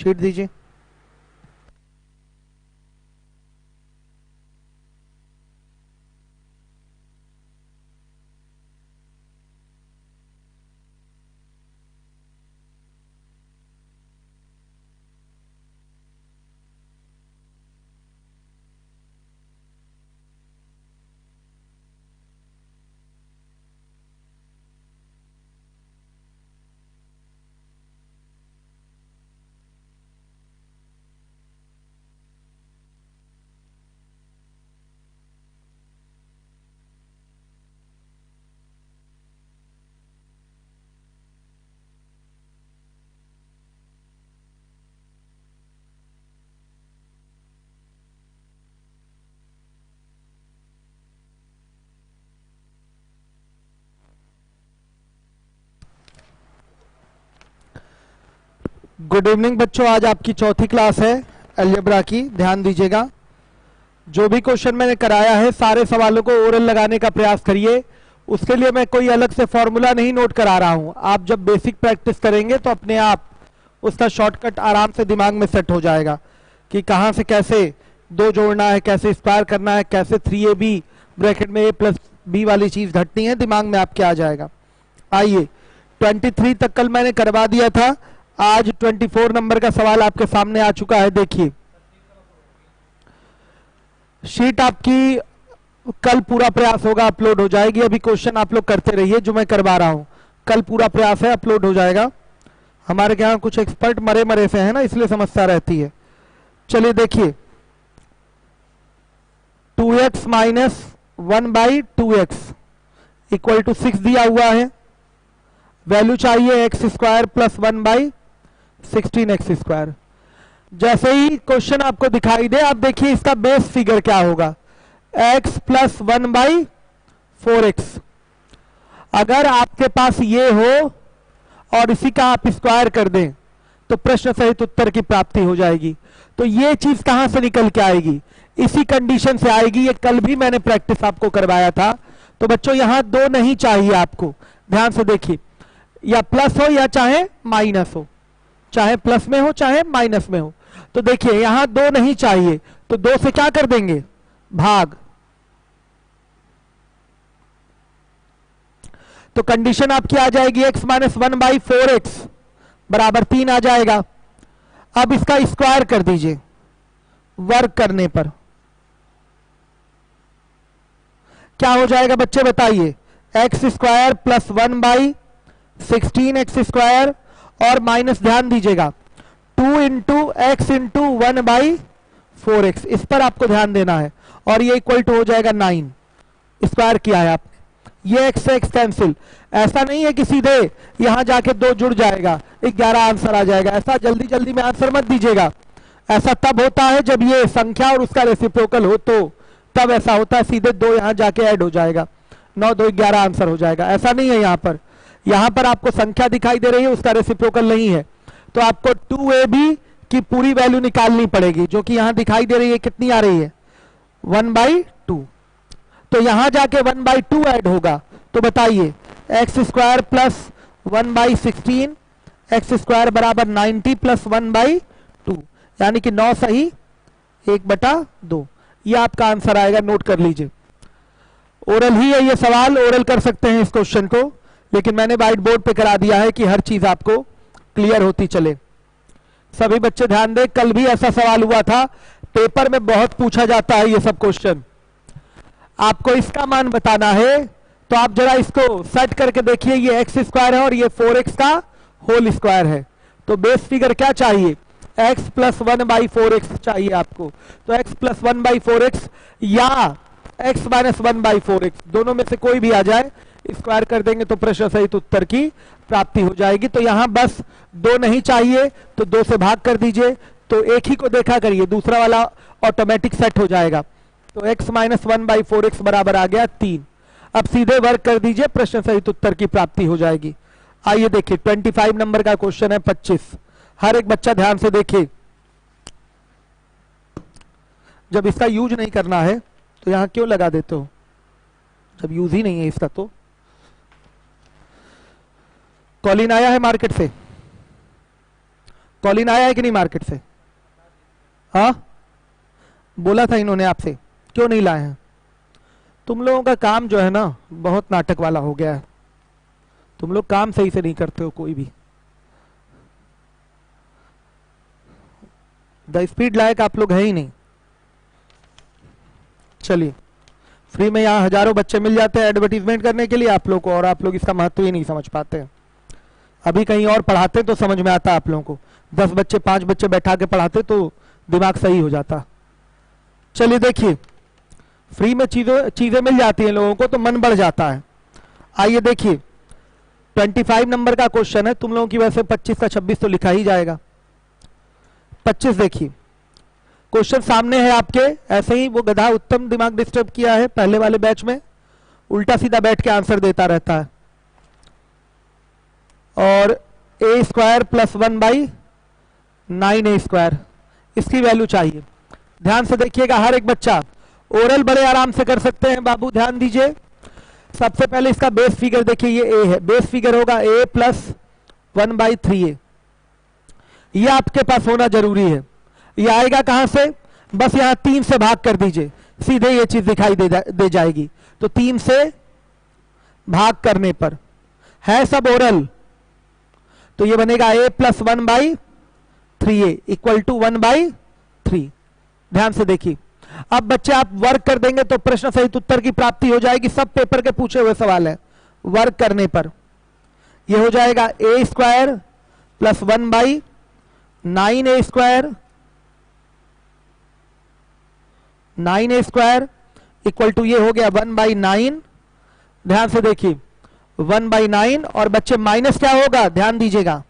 Sheet दीजिए। Good evening बच्चों, आज आपकी चौथी क्लास है अलजेब्रा की। ध्यान दीजिएगा, जो भी क्वेश्चन मैंने कराया है सारे सवालों को ओरल लगाने का प्रयास करिए। उसके लिए मैं कोई अलग से फॉर्मूला नहीं नोट करा रहा हूं। आप जब बेसिक प्रैक्टिस करेंगे तो अपने आप उसका शॉर्टकट आराम से दिमाग में सेट हो जाएगा कि कहां से कैसे दो जोड़ना है, कैसे स्क्वायर करना है, कैसे 3ab ब्रैकेट में a प्लस b वाली चीज घटनी है, दिमाग में आपके आ जाएगा। आइए, 23 तक कल मैंने करवा दिया था, आज 24 नंबर का सवाल आपके सामने आ चुका है। देखिए, शीट आपकी कल पूरा प्रयास होगा अपलोड हो जाएगी। अभी क्वेश्चन आप लोग करते रहिए जो मैं करवा रहा हूं, कल पूरा प्रयास है, अपलोड हो जाएगा। हमारे यहाँ कुछ एक्सपर्ट मरे मरे से है ना, इसलिए समस्या रहती है। चलिए देखिए, 2x minus 1/2x equal to 6 दिया हुआ है। वैल्यू चाहिए x square plus 1/16x square. जैसे ही क्वेश्चन आपको दिखाई दे, आप देखिए इसका बेस फिगर क्या होगा, x प्लस 1/4x। अगर आपके पास ये हो और इसी का आप स्क्वायर कर दें तो प्रश्न सहित उत्तर की प्राप्ति हो जाएगी। तो ये चीज कहां से निकल के आएगी, इसी कंडीशन से आएगी। ये कल भी मैंने प्रैक्टिस आपको करवाया था। तो बच्चों यहां दो नहीं चाहिए आपको, ध्यान से देखिए, या प्लस हो या चाहे माइनस हो, चाहे प्लस में हो चाहे माइनस में हो। तो देखिए यहां दो नहीं चाहिए, तो दो से क्या कर देंगे, भाग। तो कंडीशन आपकी आ जाएगी x माइनस 1/4x बराबर 3 आ जाएगा। अब इसका स्क्वायर कर दीजिए वर्क करने पर, क्या हो जाएगा बच्चे बताइए, x square plus 1/16x square और माइनस, ध्यान दीजिएगा, 2 इंटू एक्स इंटू 1/4x, इस पर आपको ध्यान देना है। और ये इक्वल टू हो जाएगा 9, स्क्वायर किया है आपने। ये x से x कैंसिल, ऐसा नहीं है कि सीधे यहां जाके 2 जुड़ जाएगा 11 आंसर आ जाएगा। ऐसा जल्दी जल्दी में आंसर मत दीजिएगा। ऐसा तब होता है जब ये संख्या और उसका रेसिप्रोकल हो, तो तब ऐसा होता है, सीधे 2 यहां जाके ऐड हो जाएगा, 9 2 11 आंसर हो जाएगा। ऐसा नहीं है यहाँ पर। यहां पर आपको संख्या दिखाई दे रही है, उसका रेसिप्रोकल नहीं है, तो आपको 2ab की पूरी वैल्यू निकालनी पड़ेगी, जो कि यहां दिखाई दे रही है। कितनी आ रही है, 1/2। तो यहां जाके 1/2 ऐड होगा। तो बताइए, x square plus 1/16 x square बराबर 90 प्लस 1/2, यानी कि 9 सही 1/2। ये आपका आंसर आएगा, नोट कर लीजिए। ओरल ही है ये सवाल, ओरल कर सकते हैं इस क्वेश्चन को, लेकिन मैंने व्हाइट बोर्ड पे करा दिया है कि हर चीज आपको क्लियर होती चले। सभी बच्चे ध्यान दें, कल भी ऐसा सवाल हुआ था, पेपर में बहुत पूछा जाता है ये सब क्वेश्चन। आपको इसका मान बताना है, तो आप जरा इसको सेट करके देखिए, ये एक्स स्क्वायर है और ये 4x का होल स्क्वायर है। तो बेस फिगर क्या चाहिए, x प्लस 1/4x चाहिए आपको। तो x प्लस 1/4x या x माइनस 1/4x, दोनों में से कोई भी आ जाए, स्क्वायर कर देंगे तो प्रश्न सहित उत्तर की प्राप्ति हो जाएगी। तो यहां बस 2 नहीं चाहिए, तो 2 से भाग कर दीजिए, तो एक ही को देखा करिए, दूसरा वाला ऑटोमेटिक सेट हो जाएगा। तो x माइनस 1/4x बराबर आ गया 3। अब सीधे वर्क कर दीजिए, प्रश्न सहित उत्तर की प्राप्ति हो जाएगी। आइए देखिए, 25 नंबर का क्वेश्चन है 25। हर एक बच्चा ध्यान से देखिए, जब इसका यूज नहीं करना है तो यहां क्यों लगा देते हो, जब यूज ही नहीं है इसका। तो कॉलिन आया है मार्केट से, कॉलिन आया है कि नहीं मार्केट से? हाँ, बोला था इन्होंने आपसे, क्यों नहीं लाए हैं? तुम लोगों का काम जो है ना बहुत नाटक वाला हो गया है, तुम लोग काम सही से नहीं करते हो कोई भी। द स्पीड लायक आप लोग है ही नहीं। चलिए, फ्री में यहाँ हजारों बच्चे मिल जाते हैं एडवर्टीजमेंट करने के लिए आप लोग को, और आप लोग इसका महत्व ही नहीं समझ पाते हैं। अभी कहीं और पढ़ाते तो समझ में आता आप लोगों को, 10 बच्चे 5 बच्चे बैठा के पढ़ाते तो दिमाग सही हो जाता। चलिए देखिए, फ्री में चीजें मिल जाती हैं लोगों को तो मन बढ़ जाता है। आइए देखिए, 25 नंबर का क्वेश्चन है, तुम लोगों की वैसे 25 का 26 तो लिखा ही जाएगा। 25 देखिए, क्वेश्चन सामने है आपके, ऐसे ही वो गधा उत्तम दिमाग डिस्टर्ब किया है पहले वाले बैच में, उल्टा सीधा बैठ के आंसर देता रहता है। और ए स्क्वायर प्लस 1/9a², इसकी वैल्यू चाहिए। ध्यान से देखिएगा, हर एक बच्चा ओरल बड़े आराम से कर सकते हैं बाबू, ध्यान दीजिए। सबसे पहले इसका बेस फिगर देखिए, ये ए है, बेस फिगर होगा a प्लस 1/3a, ये आपके पास होना जरूरी है। ये आएगा कहां से? बस यहां 3 से भाग कर दीजिए, सीधे ये चीज दिखाई दे जाएगी। तो 3 से भाग करने पर है सब ओरल, तो ये बनेगा a plus 1/3a equal to 1/3। ध्यान से देखिए, अब बच्चे आप वर्क कर देंगे तो प्रश्न सहित उत्तर की प्राप्ति हो जाएगी। सब पेपर के पूछे हुए सवाल है। वर्क करने पर ये हो जाएगा a square plus 1/9a² 9a² equal to ये हो गया 1/9। ध्यान से देखिए 1/9, और बच्चे माइनस क्या होगा, ध्यान दीजिएगा,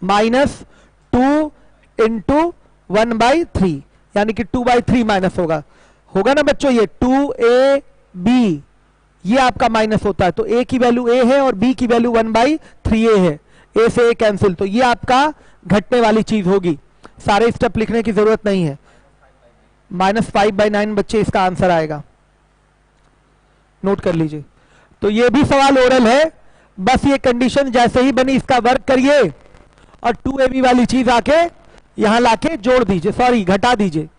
-2 इंटू 1/3, यानी कि 2/3 माइनस होगा ना बच्चों। ये 2ab ये आपका माइनस होता है, तो a की वैल्यू a है और b की वैल्यू 1/3a है, a से a कैंसिल, तो ये आपका घटने वाली चीज होगी। सारे स्टेप लिखने की जरूरत नहीं है। -5/9 बच्चे इसका आंसर आएगा, नोट कर लीजिए। तो ये भी सवाल ओरल है, बस ये कंडीशन जैसे ही बनी इसका वर्क करिए और 2ab वाली चीज आके यहां लाके जोड़ दीजिए, सॉरी घटा दीजिए।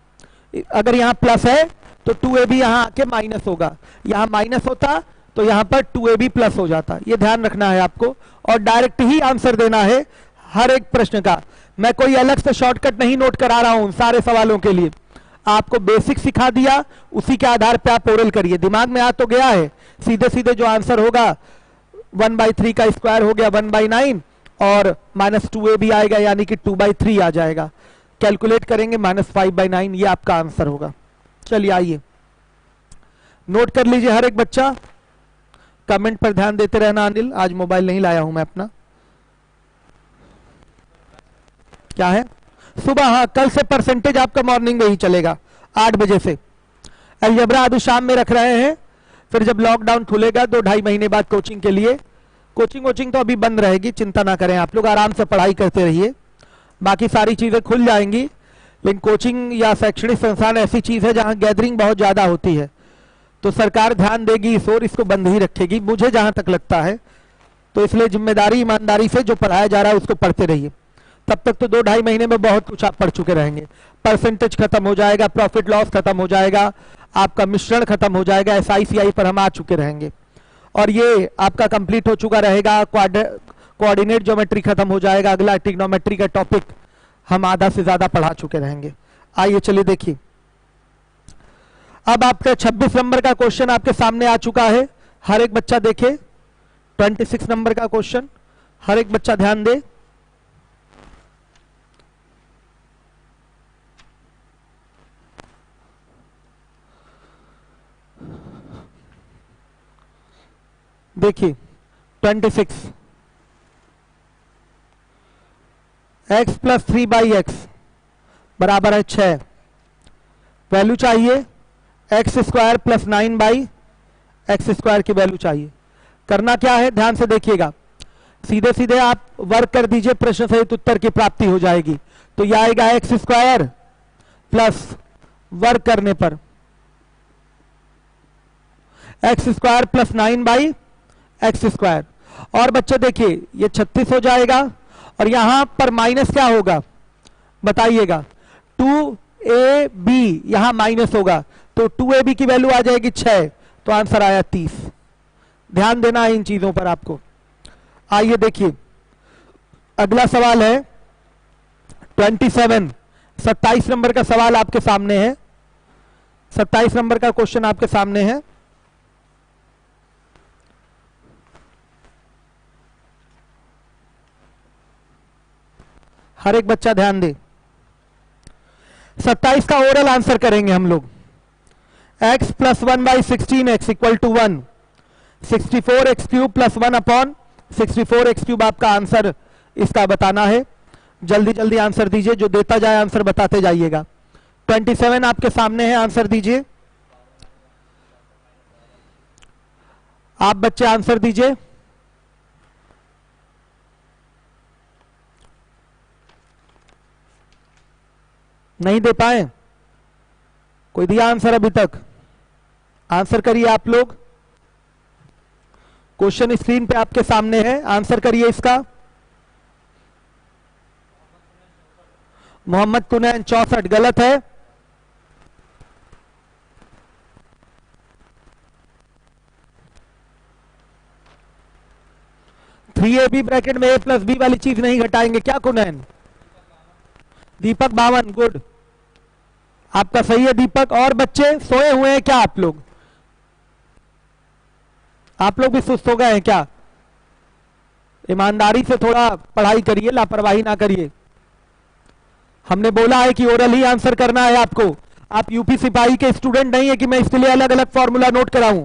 अगर यहां प्लस है तो 2ab यहां आके माइनस होगा, यहां माइनस होता तो यहां पर 2ab प्लस हो जाता। ये ध्यान रखना है आपको, और डायरेक्ट ही आंसर देना है हर एक प्रश्न का। मैं कोई अलग से शॉर्टकट नहीं नोट करा रहा हूं सारे सवालों के लिए, आपको बेसिक सिखा दिया, उसी के आधार पे आप ओरल करिए। दिमाग में आ तो गया है, सीधे सीधे जो आंसर होगा 1/3 का स्क्वायर हो गया 1/9 और -2ab आएगा, यानी कि 2/3 आ जाएगा। कैलकुलेट करेंगे -5/9, ये आपका आंसर होगा। चलिए आइए नोट कर लीजिए हर एक बच्चा, कमेंट पर ध्यान देते रहना। अनिल, आज मोबाइल नहीं लाया हूं मैं अपना। क्या है? सुबह, हाँ, कल से परसेंटेज आपका मॉर्निंग में ही चलेगा 8 बजे से। अलजेब्रा अभी शाम में रख रहे हैं, फिर जब लॉकडाउन खुलेगा 2-2.5 महीने बाद कोचिंग के लिए। कोचिंग तो अभी बंद रहेगी, चिंता ना करें आप लोग, आराम से पढ़ाई करते रहिए, बाकी सारी चीजें खुल जाएंगी। लेकिन कोचिंग या शैक्षणिक संस्थान ऐसी चीज है जहां गैदरिंग बहुत ज्यादा होती है, तो सरकार ध्यान देगी इस ओर, इसको बंद ही रखेगी मुझे जहां तक लगता है। तो इसलिए जिम्मेदारी ईमानदारी से जो पढ़ाया जा रहा है उसको पढ़ते रहिए। तब तक तो 2-2.5 महीने में बहुत कुछ आप पढ़ चुके रहेंगे। परसेंटेज खत्म हो जाएगा, प्रॉफिट लॉस खत्म हो जाएगा, आपका मिश्रण खत्म हो जाएगा, SICI पर हम आ चुके रहेंगे, और ये आपका कंप्लीट हो चुका रहेगा। कोऑर्डिनेट ज्योमेट्री खत्म हो जाएगा, अगला ट्रिग्नोमेट्री का टॉपिक हम आधा से ज्यादा पढ़ा चुके रहेंगे। आइए चलिए देखिए, अब आपका 26 नंबर का क्वेश्चन आपके सामने आ चुका है। हर एक बच्चा देखे 26 नंबर का क्वेश्चन, हर एक बच्चा ध्यान दे। देखिए 26, x प्लस 3/x बराबर है 6। वैल्यू चाहिए x स्क्वायर प्लस 9/x² की वैल्यू चाहिए। करना क्या है, ध्यान से देखिएगा, सीधे सीधे आप वर्क कर दीजिए, प्रश्न सहित उत्तर की प्राप्ति हो जाएगी। तो यह आएगा x² प्लस वर्क करने पर x² प्लस 9/x²। और बच्चे देखिए ये 36 हो जाएगा, और यहां पर माइनस क्या होगा बताइएगा, 2ab यहां माइनस होगा, तो 2ab की वैल्यू आ जाएगी 6, तो आंसर आया 30। ध्यान देना है इन चीजों पर आपको। आइए देखिए अगला सवाल है 27 नंबर का सवाल आपके सामने है। 27 नंबर का क्वेश्चन आपके सामने है। हर एक बच्चा ध्यान दे। 27 का ओरल आंसर करेंगे हम लोग। x plus 1/16x equal to 1, 64x cube plus 1/64x cube आपका आंसर इसका बताना है। जल्दी जल्दी आंसर दीजिए, जो देता जाए आंसर बताते जाइएगा। 27 आपके सामने है, आंसर दीजिए। आप बच्चे आंसर दीजिए। नहीं दे पाए? कोई दिया आंसर अभी तक? आंसर करिए आप लोग। क्वेश्चन स्क्रीन पे आपके सामने है, आंसर करिए इसका। मोहम्मद कुनैन 64 गलत है। थ्री ए बी ब्रैकेट में a प्लस बी वाली चीज नहीं घटाएंगे क्या कुनैन? दीपक 52 गुड, आपका सही है दीपक। और बच्चे सोए हुए हैं क्या आप लोग? आप लोग भी सुस्त हो गए हैं क्या? ईमानदारी से थोड़ा पढ़ाई करिए, लापरवाही ना करिए। हमने बोला है कि ओरल ही आंसर करना है आपको। आप यूपी सिपाही के स्टूडेंट नहीं है कि मैं इसके लिए अलग अलग फॉर्मूला नोट कराऊं।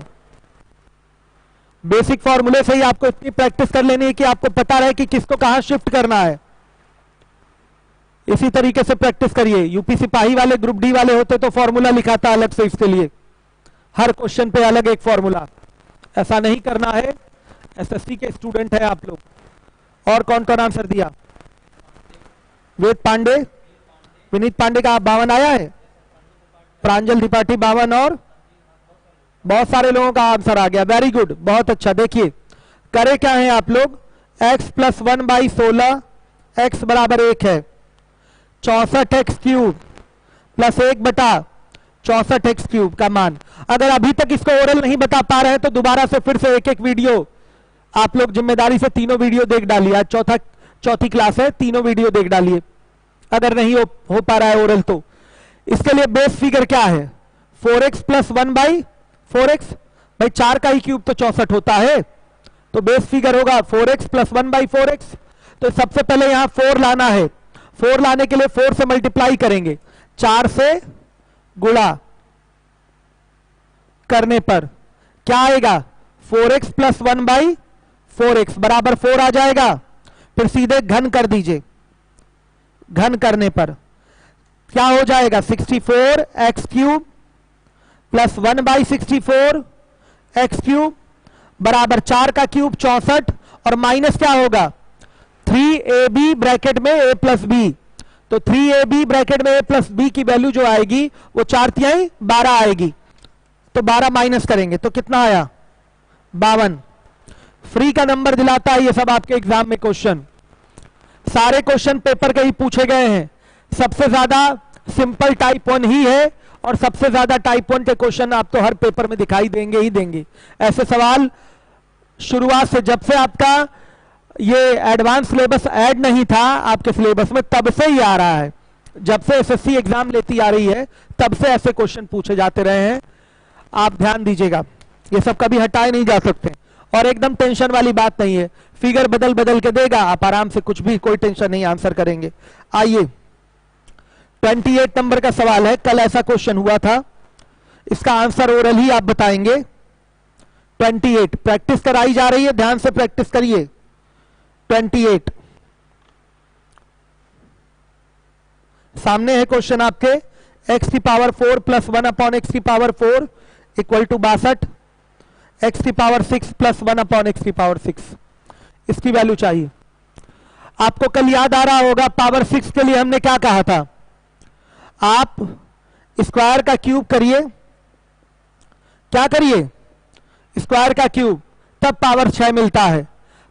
बेसिक फॉर्मूले से ही आपको इतनी प्रैक्टिस कर लेनी है कि आपको पता रहे कि किसको कहां शिफ्ट करना है। इसी तरीके से प्रैक्टिस करिए। यूपी सिपाही वाले ग्रुप डी वाले होते तो फॉर्मूला लिखाता अलग से इसके लिए, हर क्वेश्चन पे अलग एक फॉर्मूला। ऐसा नहीं करना है, एसएससी के स्टूडेंट है आप लोग। और कौन कौन आंसर दिया? वेद पांडे, विनीत पांडे का 52 आया है, प्रांजल त्रिपाठी 52 और बहुत सारे लोगों का आंसर आ गया। वेरी गुड, बहुत अच्छा। देखिए करे क्या है आप लोग, x प्लस 1/16 x बराबर 1 है, 64x cube plus 1/64x cube का मान। अगर अभी तक इसको ओरल नहीं बता पा रहे हैं तो दोबारा से फिर से एक एक वीडियो आप लोग जिम्मेदारी से तीनों वीडियो देख डालिए। आज चौथी क्लास है, तीनों वीडियो देख डालिए अगर नहीं हो पा रहा है ओरल तो। इसके लिए बेस फिगर क्या है? 4x plus 1/4x। भाई 4 का ही क्यूब तो 64 होता है, तो बेस फिगर होगा 4x प्लस 1/4x। तो सबसे पहले यहां 4 लाना है। 4 लाने के लिए 4 से मल्टीप्लाई करेंगे, 4 से गुणा करने पर क्या आएगा? 4x प्लस 1/4x बराबर 4 आ जाएगा। फिर सीधे घन कर दीजिए, घन करने पर क्या हो जाएगा? 64x cube plus 1/64x cube बराबर 4 का क्यूब 64 और माइनस क्या होगा? 3ab ब्रैकेट में a प्लस बी। तो 3ab ब्रैकेट में a प्लस बी की वैल्यू जो आएगी वो 4×3 12 आएगी। तो 12 माइनस करेंगे तो कितना आया? 52। फ्री का नंबर दिलाता है ये सब आपके एग्जाम में क्वेश्चन। सारे क्वेश्चन पेपर के ही पूछे गए हैं। सबसे ज्यादा सिंपल टाइप 1 ही है और सबसे ज्यादा टाइप 1 के क्वेश्चन आपको हर पेपर में दिखाई देंगे ही देंगे। ऐसे सवाल शुरुआत से, जब से आपका ये एडवांस सिलेबस ऐड नहीं था आपके सिलेबस में, तब से ही आ रहा है। जब से एसएससी एग्जाम लेती आ रही है तब से ऐसे क्वेश्चन पूछे जाते रहे हैं। आप ध्यान दीजिएगा, ये सब कभी हटाए नहीं जा सकते और एकदम टेंशन वाली बात नहीं है। फिगर बदल बदल के देगा, आप आराम से कुछ भी, कोई टेंशन नहीं, आंसर करेंगे। आइए 28 नंबर का सवाल है। कल ऐसा क्वेश्चन हुआ था, इसका आंसर ओरल ही आप बताएंगे। 28 प्रैक्टिस कराई जा रही है, ध्यान से प्रैक्टिस करिए। 28 सामने है क्वेश्चन आपके। x की पावर 4 प्लस 1/x की पावर 4 इक्वल टू 62, x की पावर 6 प्लस 1/x की पावर 6, इसकी वैल्यू चाहिए। आपको कल याद आ रहा होगा पावर 6 के लिए हमने क्या कहा था? आप स्क्वायर का क्यूब करिए, क्या करिए? स्क्वायर का क्यूब, तब पावर 6 मिलता है।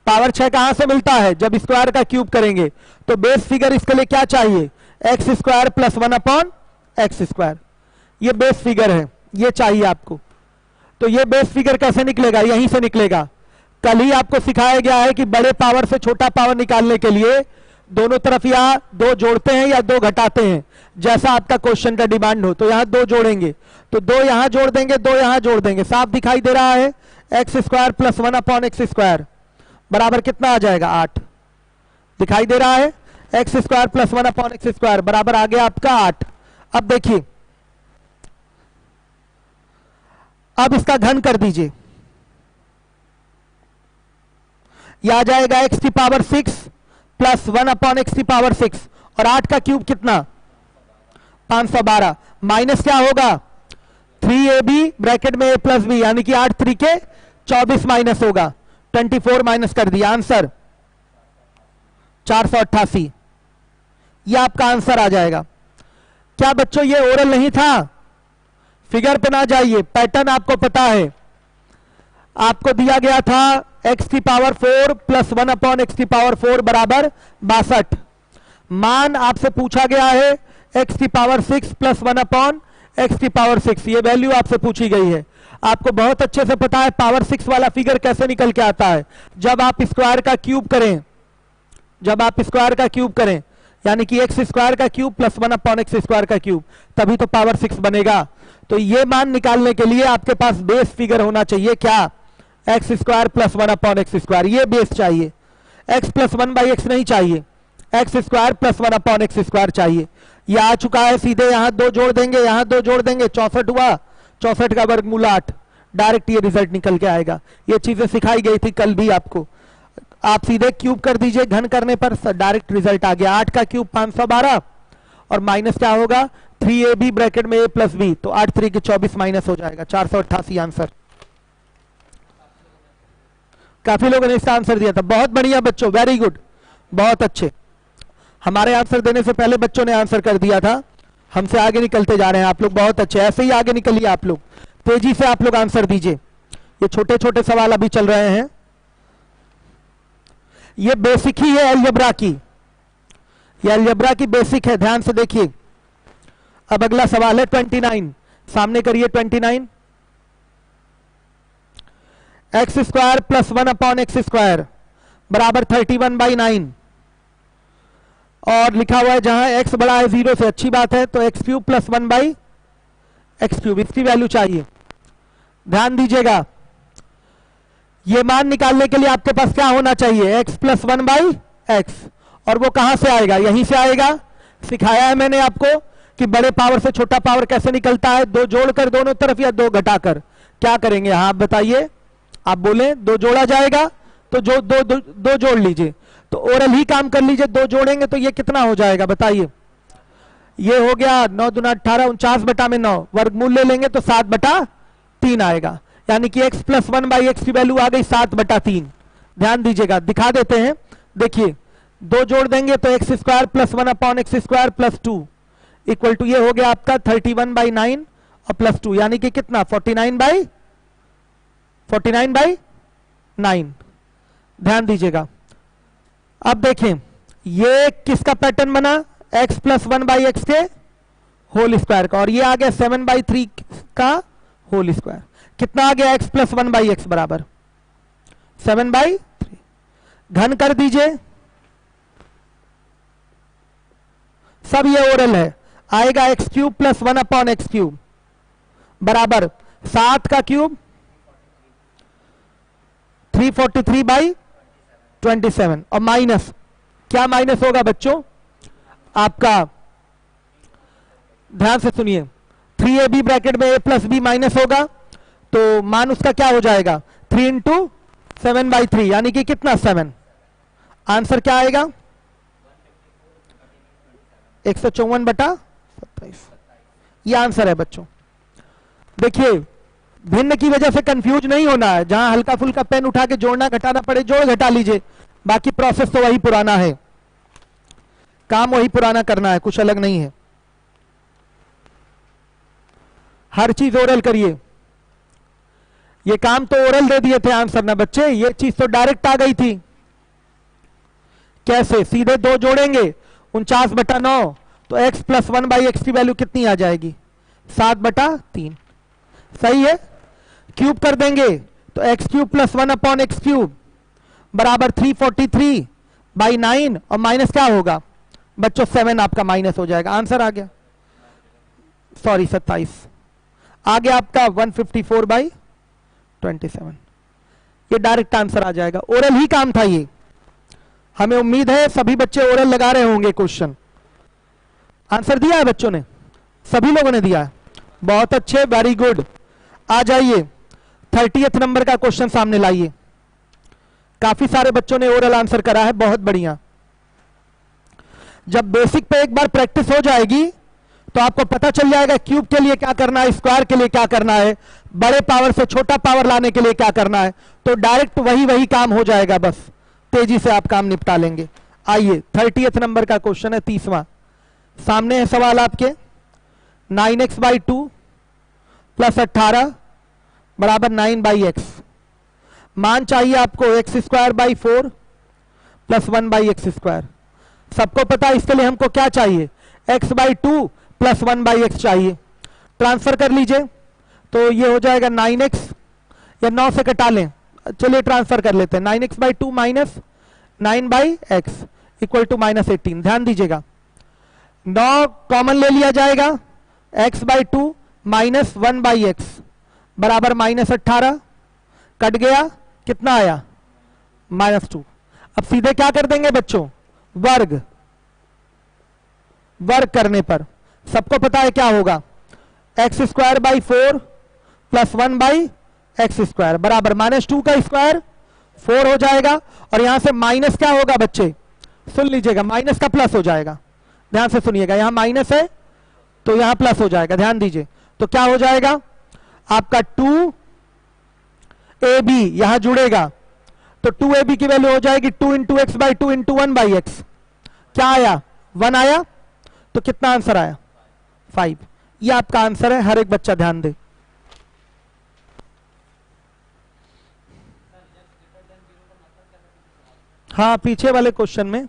पावर 6 कहां से मिलता है? जब स्क्वायर का क्यूब करेंगे। तो बेस फिगर इसके लिए क्या चाहिए? X square plus 1 upon X square. ये बेस फिगर है, ये चाहिए आपको। तो ये बेस फिगर कैसे निकलेगा? यहीं से निकलेगा। कल ही आपको सिखाया गया है कि बड़े पावर से छोटा पावर निकालने के लिए दोनों तरफ या 2 जोड़ते हैं या 2 घटाते हैं, जैसा आपका क्वेश्चन का डिमांड हो। तो यहां 2 जोड़ेंगे, तो 2 यहां जोड़ देंगे, 2 यहां जोड़ देंगे। साफ दिखाई दे रहा है? X square plus 1 upon X square बराबर कितना आ जाएगा? 8। दिखाई दे रहा है? X square plus 1 upon X square बराबर आ गया आपका 8। अब देखिए, अब इसका घन कर दीजिए। यह आ जाएगा एक्स की पावर 6 प्लस 1 अपॉन एक्स की पावर 6, और 8 का क्यूब कितना? 512। माइनस क्या होगा? 3ab ब्रैकेट में a प्लस बी, यानी कि 8 3 के 24 माइनस होगा। 24 माइनस कर दिया, आंसर 488। यह आपका आंसर आ जाएगा। क्या बच्चों ये ओरल नहीं था? फिगर पे ना जाइए, पैटर्न आपको पता है। आपको दिया गया था x की पावर 4 प्लस 1 अपॉन एक्स की पावर 4 बराबर 62। मान आपसे पूछा गया है x की पावर 6 प्लस 1 अपॉन एक्स की पावर 6। ये वैल्यू आपसे पूछी गई है। आपको बहुत अच्छे से पता है पावर 6 वाला फिगर कैसे निकल के आता है। जब आप स्क्वायर का क्यूब करें, जब आप स्क्वायर का क्यूब करें, यानी कि एक्स स्क्वायर का cube plus 1 upon X square का क्यूब, तभी तो पावर 6 बनेगा। तो ये मान निकालने के लिए आपके पास बेस फिगर होना चाहिए। क्या? X square plus 1 upon X square, ये बेस चाहिए। एक्स प्लस 1 बाई एक्स नहीं चाहिए, x square plus 1 upon X square चाहिए। ये आ चुका है। सीधे यहां 2 जोड़ देंगे, यहां 2 जोड़ देंगे, 64 हुआ। 64 का वर्गमूल 8, डायरेक्ट ये रिजल्ट निकल के आएगा। ये चीजें सिखाई गई थी कल भी आपको। आप सीधे क्यूब कर दीजिए, घन करने पर डायरेक्ट रिजल्ट आ गया। 8 का क्यूब 512, और माइनस क्या होगा? 3ab ब्रैकेट में a प्लस बी, तो 8 3 के 24 माइनस हो जाएगा। 488 आंसर। काफी लोगों ने इसका आंसर दिया था। बहुत बढ़िया बच्चों, वेरी गुड, बहुत अच्छे। हमारे आंसर देने से पहले बच्चों ने आंसर कर दिया था। हमसे आगे निकलते जा रहे हैं आप लोग, बहुत अच्छे। ऐसे ही आगे निकलिए आप लोग, तेजी से आप लोग आंसर दीजिए। ये छोटे छोटे सवाल अभी चल रहे हैं। ये बेसिक ही है अलजेब्रा की, ये अलजेब्रा की बेसिक है, ध्यान से देखिए। अब अगला सवाल है 29, सामने करिए 29। X square plus 1 upon X square बराबर 31/9, और लिखा हुआ है जहां x बड़ा है 0 से, अच्छी बात है। तो x cube plus 1/x cube, इसकी वैल्यू चाहिए। ध्यान दीजिएगा, ये मान निकालने के लिए आपके पास क्या होना चाहिए? x प्लस 1/x, और वो कहां से आएगा? यहीं से आएगा। सिखाया है मैंने आपको कि बड़े पावर से छोटा पावर कैसे निकलता है। 2 जोड़कर दोनों तरफ या 2 घटाकर। क्या करेंगे? हाँ आप बताइए, आप बोले 2 जोड़ा जाएगा तो जो 2 जोड़ लीजिए। तो ओरल ही काम कर लीजिए, 2 जोड़ेंगे तो ये कितना हो जाएगा बताइए? ये हो गया 9 दूना 18, 49/9, वर्गमूल ले लेंगे तो 7/3 आएगा। यानी कि x प्लस 1/x की वैल्यू आ गई 7/3। ध्यान दीजिएगा, दिखा देते हैं। देखिए 2 जोड़ देंगे तो X square plus 1 upon X square plus 2 equal to ये हो गया आपका 31/9 और प्लस 2, यानी कि कितना? 49/9। ध्यान दीजिएगा। अब देखें ये किसका पैटर्न बना? x प्लस 1/x के होल स्क्वायर का, और ये आ गया 7/3 का होल स्क्वायर। कितना आ गया? x प्लस 1/x बराबर 7/3। घन कर दीजिए, सब ये ओरल है। आएगा x cube plus 1 upon x cube बराबर 7 का क्यूब 343/27, और माइनस क्या माइनस होगा बच्चों? आपका ध्यान से सुनिए, 3ab ब्रैकेट में a प्लस बी माइनस होगा, तो मान उसका क्या हो जाएगा? 3 इंटू 7/3, यानी कि कितना? 7। आंसर क्या आएगा? 154/27। ये आंसर है बच्चों। देखिए भिन्न की वजह से कंफ्यूज नहीं होना है। जहां हल्का फुल्का पेन उठा के जोड़ना घटाना पड़े, जोड़ घटा लीजिए, बाकी प्रोसेस तो वही पुराना है, काम वही पुराना करना है, कुछ अलग नहीं है। हर चीज ओरल करिए। ये काम तो ओरल दे दिए थे आंसर ना बच्चे, ये चीज तो डायरेक्ट आ गई थी। कैसे? सीधे 2 जोड़ेंगे 49/9, तो x प्लस 1/x की वैल्यू कितनी आ जाएगी? 7/3। सही है। क्यूब कर देंगे तो x cube plus 1/x cube बराबर 343/9 और माइनस क्या होगा बच्चों? 7 आपका माइनस हो जाएगा। आंसर आ गया, सॉरी 27 आ गया आपका 154/27। ये डायरेक्ट आंसर आ जाएगा। ओरल ही काम था ये। हमें उम्मीद है सभी बच्चे ओरल लगा रहे होंगे क्वेश्चन। आंसर दिया है बच्चों ने? सभी लोगों ने दिया है। बहुत अच्छे, वेरी गुड। आ जाइए 30th नंबर का क्वेश्चन सामने लाइए। काफी सारे बच्चों ने ओरल आंसर करा है, बहुत बढ़िया। जब बेसिक पे एक बार प्रैक्टिस हो जाएगी तो आपको पता चल जाएगा क्यूब के लिए क्या करना है, स्क्वायर के लिए क्या करना है, बड़े पावर से छोटा पावर लाने के लिए क्या करना है, तो डायरेक्ट वही काम हो जाएगा। बस तेजी से आप काम निपटा लेंगे। आइए 30th नंबर का क्वेश्चन है, 30वां। सामने है सवाल आपके। 9x/2 प्लस 18 बराबर 9/x। मान चाहिए आपको x²/4 प्लस 1/x²। सबको पता है इसके लिए हमको क्या चाहिए? x/2 प्लस 1/x चाहिए। ट्रांसफर कर लीजिए तो ये हो जाएगा 9x, या 9 से कटा लें, चलिए ट्रांसफर कर लेते हैं। 9x/2 minus 9/x equal to -18। ध्यान दीजिएगा 9 कॉमन ले लिया जाएगा, x/2 माइनस 1/x बराबर -18 कट गया, कितना आया? -2। अब सीधे क्या कर देंगे बच्चों? वर्ग करने पर सबको पता है क्या होगा? x²/4 प्लस 1/x² बराबर -2 का स्क्वायर 4 हो जाएगा। और यहां से माइनस क्या होगा बच्चे? सुन लीजिएगा, माइनस का प्लस हो जाएगा। ध्यान से सुनिएगा, यहां माइनस है तो यहां प्लस हो जाएगा। ध्यान दीजिए तो क्या हो जाएगा आपका 2ab यहां जुड़ेगा, तो 2ab की वैल्यू हो जाएगी 2 × x/2 × 1/x। क्या आया? 1 आया। तो कितना आंसर आया? 5। ये आपका आंसर है। हर एक बच्चा ध्यान दे। हाँ, पीछे वाले क्वेश्चन में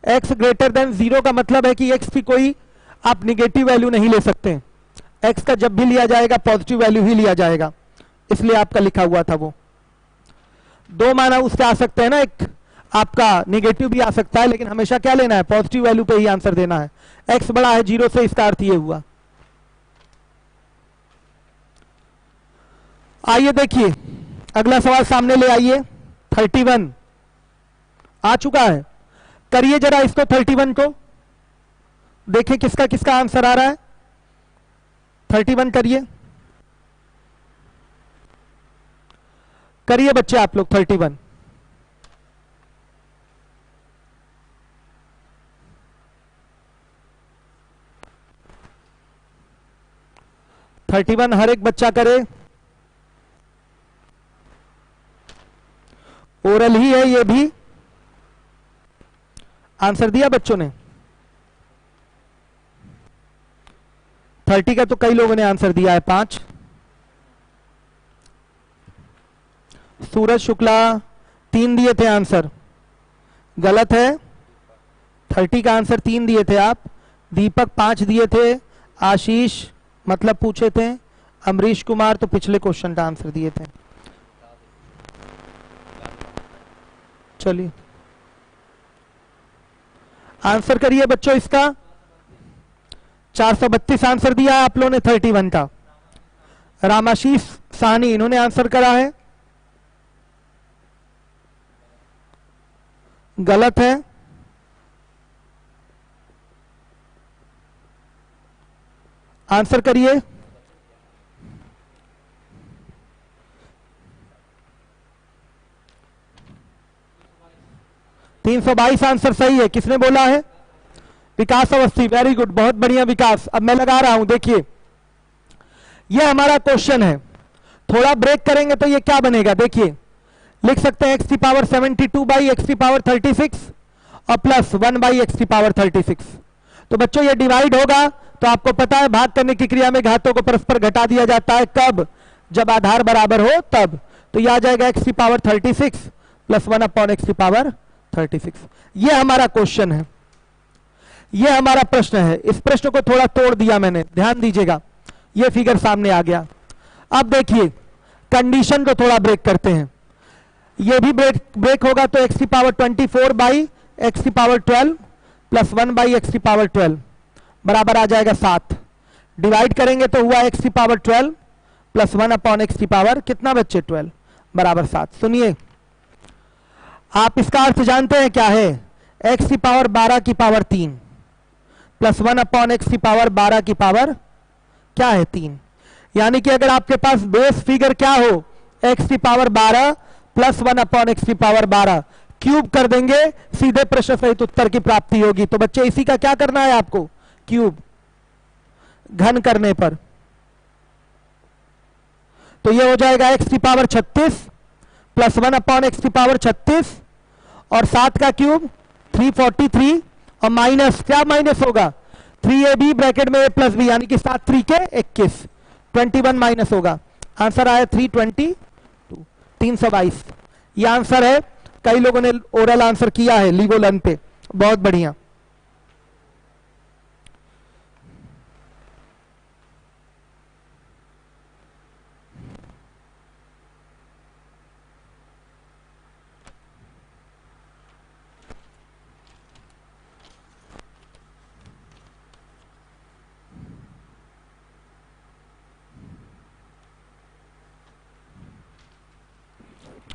x ग्रेटर देन 0 का मतलब है कि x की कोई आप निगेटिव वैल्यू नहीं ले सकते। x का जब भी लिया जाएगा पॉजिटिव वैल्यू ही लिया जाएगा, इसलिए आपका लिखा हुआ था वो। 2 माना उससे आ सकते हैं ना, एक आपका निगेटिव भी आ सकता है, लेकिन हमेशा क्या लेना है? पॉजिटिव वैल्यू पे ही आंसर देना है। x बड़ा है 0 से, इसका अर्थ ये हुआ। आइए देखिए अगला सवाल सामने ले आइए। 31 आ चुका है। करिए जरा इसको 31 को, देखें किसका किसका आंसर आ रहा है। 31 करिए बच्चे आप लोग 31। हर एक बच्चा करे। ओरल ही है ये भी। आंसर दिया बच्चों ने? 30 का तो कई लोगों ने आंसर दिया है। 5 सूरज शुक्ला 3 दिए थे आंसर, गलत है। 30 का आंसर 3 दिए थे आप। दीपक 5 दिए थे। आशीष मतलब पूछे थे। अमरीश कुमार तो पिछले क्वेश्चन का आंसर दिए थे। चलिए आंसर करिए बच्चों इसका। 432 आंसर दिया है आप लोगों ने 31 का। रामाशीष साहनी इन्होंने आंसर करा है, गलत है। आंसर करिए। $322 आंसर सही है। किसने बोला है? विकास अवस्थी, वेरी गुड, बहुत बढ़िया विकास। अब मैं लगा रहा हूं, देखिए यह हमारा क्वेश्चन है। थोड़ा ब्रेक करेंगे तो ये क्या बनेगा, देखिए लिख सकते हैं x⁻72/x⁻36 और प्लस 1/x⁻36। तो बच्चों ये डिवाइड होगा तो आपको पता है भाग करने की क्रिया में घातों को परस्पर घटा दिया जाता है। कब? जब आधार बराबर हो तब। तो यह आ जाएगा x⁻36 प्लस 1/x⁻36। 36। ये हमारा क्वेश्चन है, ये हमारा प्रश्न है। इस प्रश्न को थोड़ा तोड़ दिया मैंने, ध्यान दीजिएगा। ये फिगर सामने आ गया। अब देखिए कंडीशन को थोड़ा ब्रेक करते हैं। ये भी ब्रेक होगा तो x की पावर 24 बाई x की पावर 12 प्लस 1 बाई x की पावर 12 बराबर आ जाएगा 7। डिवाइड करेंगे तो हुआ x की पावर 12 प्लस 1 अपॉन x की पावर कितना बच्चे 12 बराबर 7। सुनिए, आप इसका अर्थ जानते हैं क्या है? x की पावर 12 की पावर 3 प्लस 1 अपॉन एक्स की पावर 12 की पावर क्या है 3। यानी कि अगर आपके पास बेस फिगर क्या हो, x की पावर 12 प्लस 1 अपॉन एक्स की पावर 12, क्यूब कर देंगे, सीधे प्रश्न सहित उत्तर की प्राप्ति होगी। तो बच्चे इसी का क्या करना है आपको? क्यूब। घन करने पर तो ये हो जाएगा x की पावर 36 प्लस 1 अपॉन एक्स की पावर 36 और 7 का क्यूब 343 और माइनस क्या माइनस होगा 3ab ब्रैकेट में a प्लस बी, यानी कि 7 3 के 21, 21 माइनस होगा। आंसर आया 322, 322। ये आंसर है। कई लोगों ने ओरल आंसर किया है लीवो लर्न पे, बहुत बढ़िया।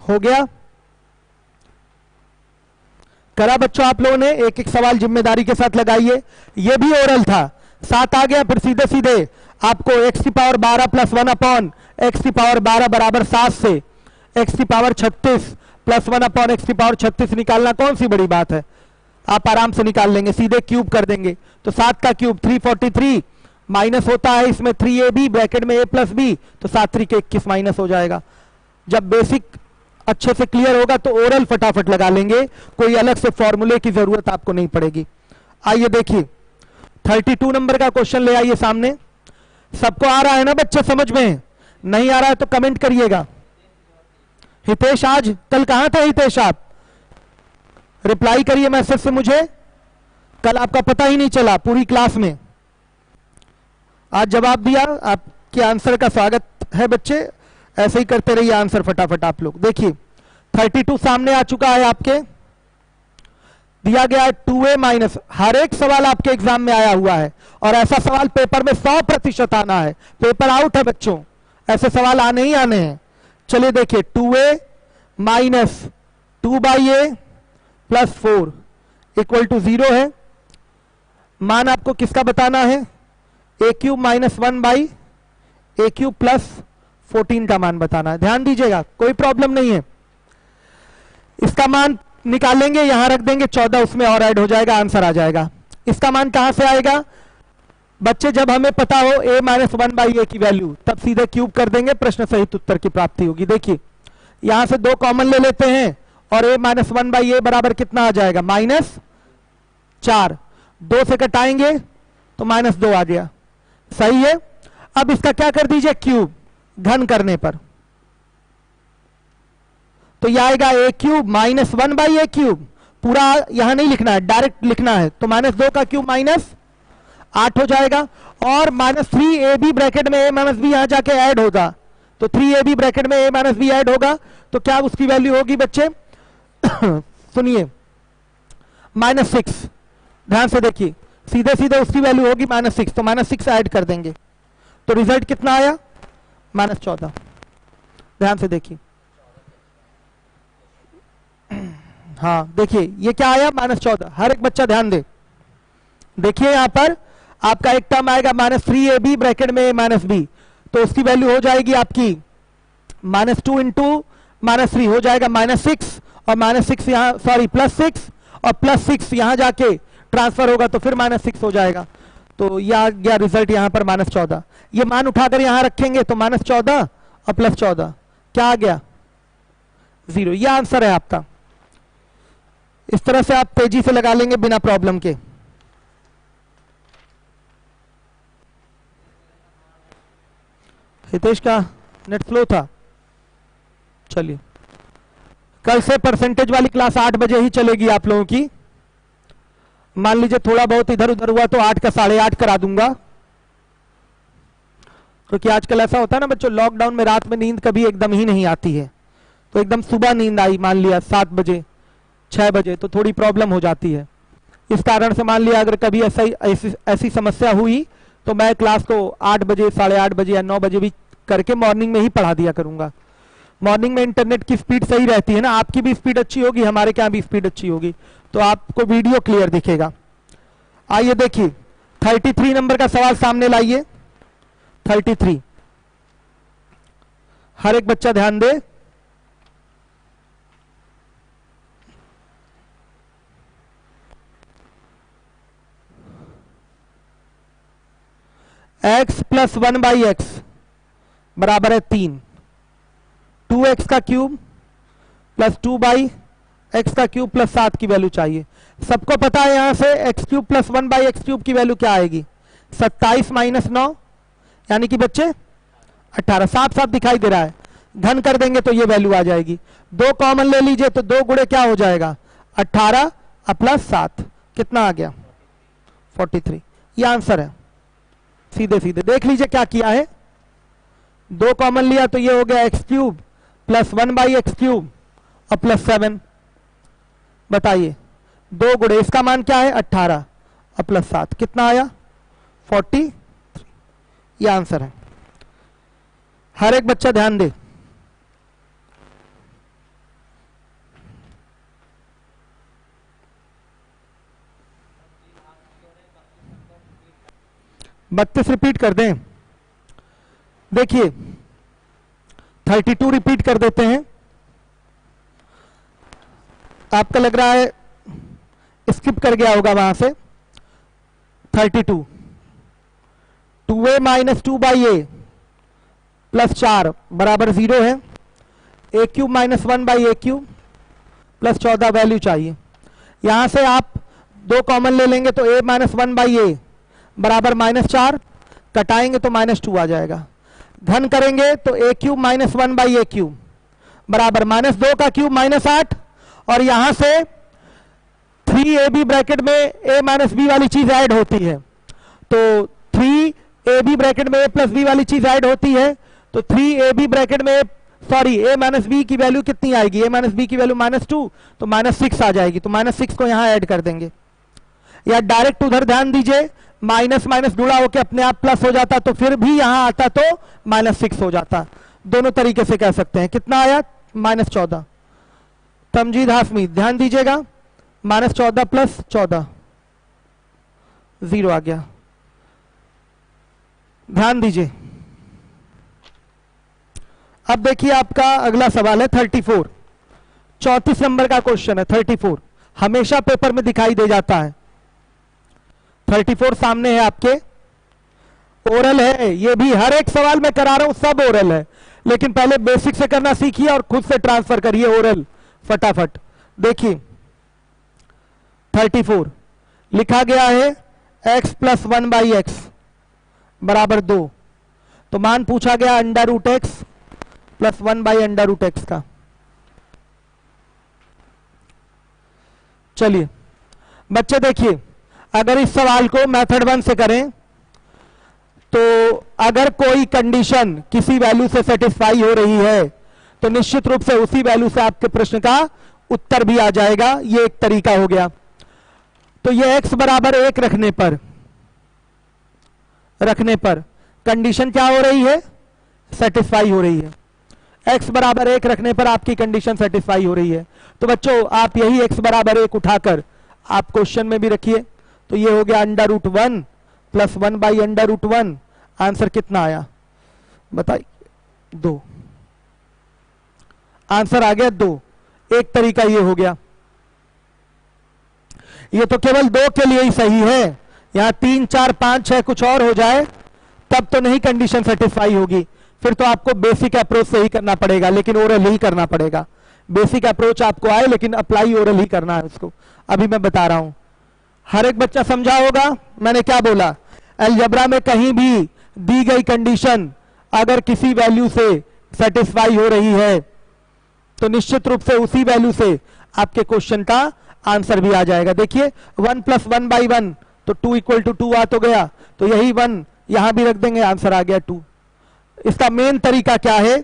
हो गया? करा बच्चों आप लोगों ने? एक एक सवाल जिम्मेदारी के साथ लगाइए। ये भी ओरल था, 7 आ गया, फिर सीधे सीधे आपको x की पावर 12 प्लस 1 अपॉन एक्स की पावर 12 बराबर 7 से x की पावर 36 प्लस 1 अपॉन एक्स की पावर 36 निकालना कौन सी बड़ी बात है? आप आराम से निकाल लेंगे, सीधे क्यूब कर देंगे। तो 7 का क्यूब 343 माइनस होता है इसमें 3ab ब्रैकेट में a प्लस बी, तो 7 3 के 21 माइनस हो जाएगा। जब बेसिक अच्छे से क्लियर होगा तो ओरल फटाफट लगा लेंगे, कोई अलग से फॉर्मूले की जरूरत आपको नहीं पड़ेगी। आइए देखिए 32 नंबर का क्वेश्चन ले आइए सामने। सबको आ रहा है ना बच्चे समझ में? नहीं आ रहा है तो कमेंट करिएगा। हितेश, आज कल कहां थे हितेश आप? रिप्लाई करिए मैसेज से मुझे, कल आपका पता ही नहीं चला पूरी क्लास में। आज जवाब दिया, आपके आंसर का स्वागत है बच्चे। ऐसे ही करते रहिए आंसर फटाफट आप लोग। देखिए 32 सामने आ चुका है आपके, दिया गया है 2a माइनस। हर एक सवाल आपके एग्जाम में आया हुआ है और ऐसा सवाल पेपर में 100% आना है। पेपर आउट है बच्चों, ऐसे सवाल आने ही आने हैं। चलिए देखिए 2a minus 2/a plus 4 equal to 0 है। मान आपको किसका बताना है? a cube minus 1/a cube plus 14 का मान बताना है। ध्यान दीजिएगा, कोई प्रॉब्लम नहीं है। इसका मान निकालेंगे, यहां रख देंगे 14, उसमें और ऐड हो जाएगा, आंसर आ जाएगा। इसका मान कहां से आएगा बच्चे? जब हमें पता हो a माइनस 1/a की वैल्यू, तब सीधे क्यूब कर देंगे, प्रश्न सहित उत्तर की प्राप्ति होगी। देखिए यहां से 2 कॉमन ले लेते हैं और a माइनस 1/a बराबर कितना आ जाएगा? -4। 2 से कटाएंगे तो -2 आ गया, सही है। अब इसका क्या कर दीजिए? क्यूब, घन करने पर तो यह आएगा a cube minus 1/a cube. पूरा यहां नहीं लिखना है, डायरेक्ट लिखना है। तो -2 का क्यूब -8 हो जाएगा और -3ab ब्रैकेट में a माइनस बी यहां जाके ऐड होगा, तो 3ab ब्रैकेट में a माइनस बी ऐड होगा, तो क्या उसकी वैल्यू होगी बच्चे? सुनिए -6। ध्यान से देखिए, सीधे सीधे उसकी वैल्यू होगी -6, तो -6 ऐड कर देंगे, तो रिजल्ट कितना आया? -14। ध्यान से देखिए, हाँ देखिए ये क्या आया? -14। हर एक बच्चा ध्यान दे। देखिए यहां पर आपका एक टर्म आएगा -3ab ब्रैकेट में a माइनस बी, तो उसकी वैल्यू हो जाएगी आपकी -2 इंटू -3 हो जाएगा -6 और -6 यहां, सॉरी +6 और +6 यहां जाके ट्रांसफर होगा तो फिर -6 हो जाएगा। तो यह आ गया रिजल्ट यहां पर -14। ये मान उठाकर यहां रखेंगे तो -14 और +14 क्या आ गया? 0। यह आंसर है आपका। इस तरह से आप तेजी से लगा लेंगे बिना प्रॉब्लम के। हितेश का नेट स्लो था, चलिए कल से परसेंटेज वाली क्लास 8 बजे ही चलेगी आप लोगों की। मान लीजिए थोड़ा बहुत इधर उधर हुआ तो 8 का 8:30 करा दूंगा, क्योंकि आजकल ऐसा होता है ना बच्चों, लॉकडाउन में रात में नींद कभी एकदम ही नहीं आती है, तो एकदम सुबह नींद आई मान लिया 7 बजे 6 बजे तो थोड़ी प्रॉब्लम हो जाती है। इस कारण से मान लिया अगर कभी ऐसी समस्या हुई तो मैं क्लास को 8 बजे 8:30 बजे या 9 बजे भी करके मॉर्निंग में ही पढ़ा दिया करूंगा। मॉर्निंग में इंटरनेट की स्पीड सही रहती है ना, आपकी भी स्पीड अच्छी होगी, हमारे क्या भी स्पीड अच्छी होगी, तो आपको वीडियो क्लियर दिखेगा। आइए देखिए 33 नंबर का सवाल सामने लाइए। 33, हर एक बच्चा ध्यान दे। x प्लस 1/x बराबर है 3, 2x का क्यूब प्लस 2/x का क्यूब प्लस 7 की वैल्यू चाहिए। सबको पता है यहां से x cube plus 1/x cube की वैल्यू क्या आएगी, 27 माइनस 9 यानी कि बच्चे 18, साफ साफ दिखाई दे रहा है। घन कर देंगे तो ये वैल्यू आ जाएगी। 2 कॉमन ले लीजिए तो 2 गुणे क्या हो जाएगा 18 प्लस 7 कितना आ गया 43। ये आंसर है, सीधे सीधे देख लीजिए क्या किया है। 2 कॉमन लिया तो ये हो गया x cube plus 1/x cube और प्लस 7। बताइए 2 गुणे इसका मान क्या है 18 और प्लस 7 कितना आया 43। ये आंसर है। हर एक बच्चा ध्यान दे। बत्तीस रिपीट कर दें। देखिए 32 रिपीट कर देते हैं। आपका लग रहा है स्किप कर गया होगा वहां से। 32 2a माइनस 2/a प्लस 4 बराबर 0 है। a cube minus 1/a cube plus 14 value चाहिए। यहां से आप 2 कॉमन ले लेंगे तो a माइनस 1/a बराबर -4, कटाएंगे तो -2 आ जाएगा। घन करेंगे तो a cube minus 1/a cube बराबर -2 का क्यूब -8, और यहां से 3ab ब्रैकेट में a माइनस b वाली चीज ऐड होती है, तो 3ab ब्रैकेट में a प्लस b वाली चीज ऐड होती है, तो 3ab ब्रैकेट में a माइनस b की वैल्यू कितनी आएगी, a माइनस b की वैल्यू -2 तो -6 आ जाएगी, तो -6 को यहां ऐड कर देंगे। या डायरेक्ट उधर ध्यान दीजिए, माइनस माइनस जुड़ा होकर अपने आप प्लस हो जाता तो फिर भी यहां आता तो -6 हो जाता। दोनों तरीके से कह सकते हैं। कितना आया -14। तमजीद हाशमी ध्यान दीजिएगा, -14 प्लस 14 0 आ गया। ध्यान दीजिए। अब देखिए आपका अगला सवाल है 34, 34 नंबर का क्वेश्चन है। 34 हमेशा पेपर में दिखाई दे जाता है। 34 सामने है आपके, ओरल है, ये भी हर एक सवाल में करा रहा हूं, सब ओरल है, लेकिन पहले बेसिक से करना सीखिए और खुद से ट्रांसफर करिए ओरल फटाफट। देखिए 34 लिखा गया है x प्लस 1/x बराबर 2, तो मान पूछा गया √x प्लस 1/√x का। चलिए बच्चे देखिए, अगर इस सवाल को मेथड 1 से करें तो अगर कोई कंडीशन किसी वैल्यू से सेटिस्फाई हो रही है तो निश्चित रूप से उसी वैल्यू से आपके प्रश्न का उत्तर भी आ जाएगा। ये एक तरीका हो गया। तो ये x बराबर 1 रखने पर कंडीशन क्या हो रही है, सेटिस्फाई हो रही है। x बराबर 1 रखने पर आपकी कंडीशन सेटिस्फाई हो रही है। तो बच्चों आप यही x बराबर 1 उठाकर आप क्वेश्चन में भी रखिए, तो ये हो गया √1 प्लस 1/√1। आंसर कितना आया बताइए 2। आंसर आ गया 2। एक तरीका ये हो गया। ये तो केवल 2 के लिए ही सही है, यहां 3 4 5 6 कुछ और हो जाए तब तो नहीं कंडीशन सेटिस्फाई होगी, फिर तो आपको बेसिक अप्रोच से ही करना पड़ेगा, लेकिन ओरल ही करना पड़ेगा। बेसिक अप्रोच आपको आए लेकिन अप्लाई ओरल ही करना है उसको। अभी मैं बता रहा हूं, हर एक बच्चा समझा होगा मैंने क्या बोला। अलजेब्रा में कहीं भी दी गई कंडीशन अगर किसी वैल्यू से सेटिस्फाई हो रही है तो निश्चित रूप से उसी वैल्यू से आपके क्वेश्चन का आंसर भी आ जाएगा। देखिए 1 + 1/1 तो 2 = 2 आ तो गया, तो यही 1 यहां भी रख देंगे, आंसर आ गया 2। इसका मेन तरीका क्या है,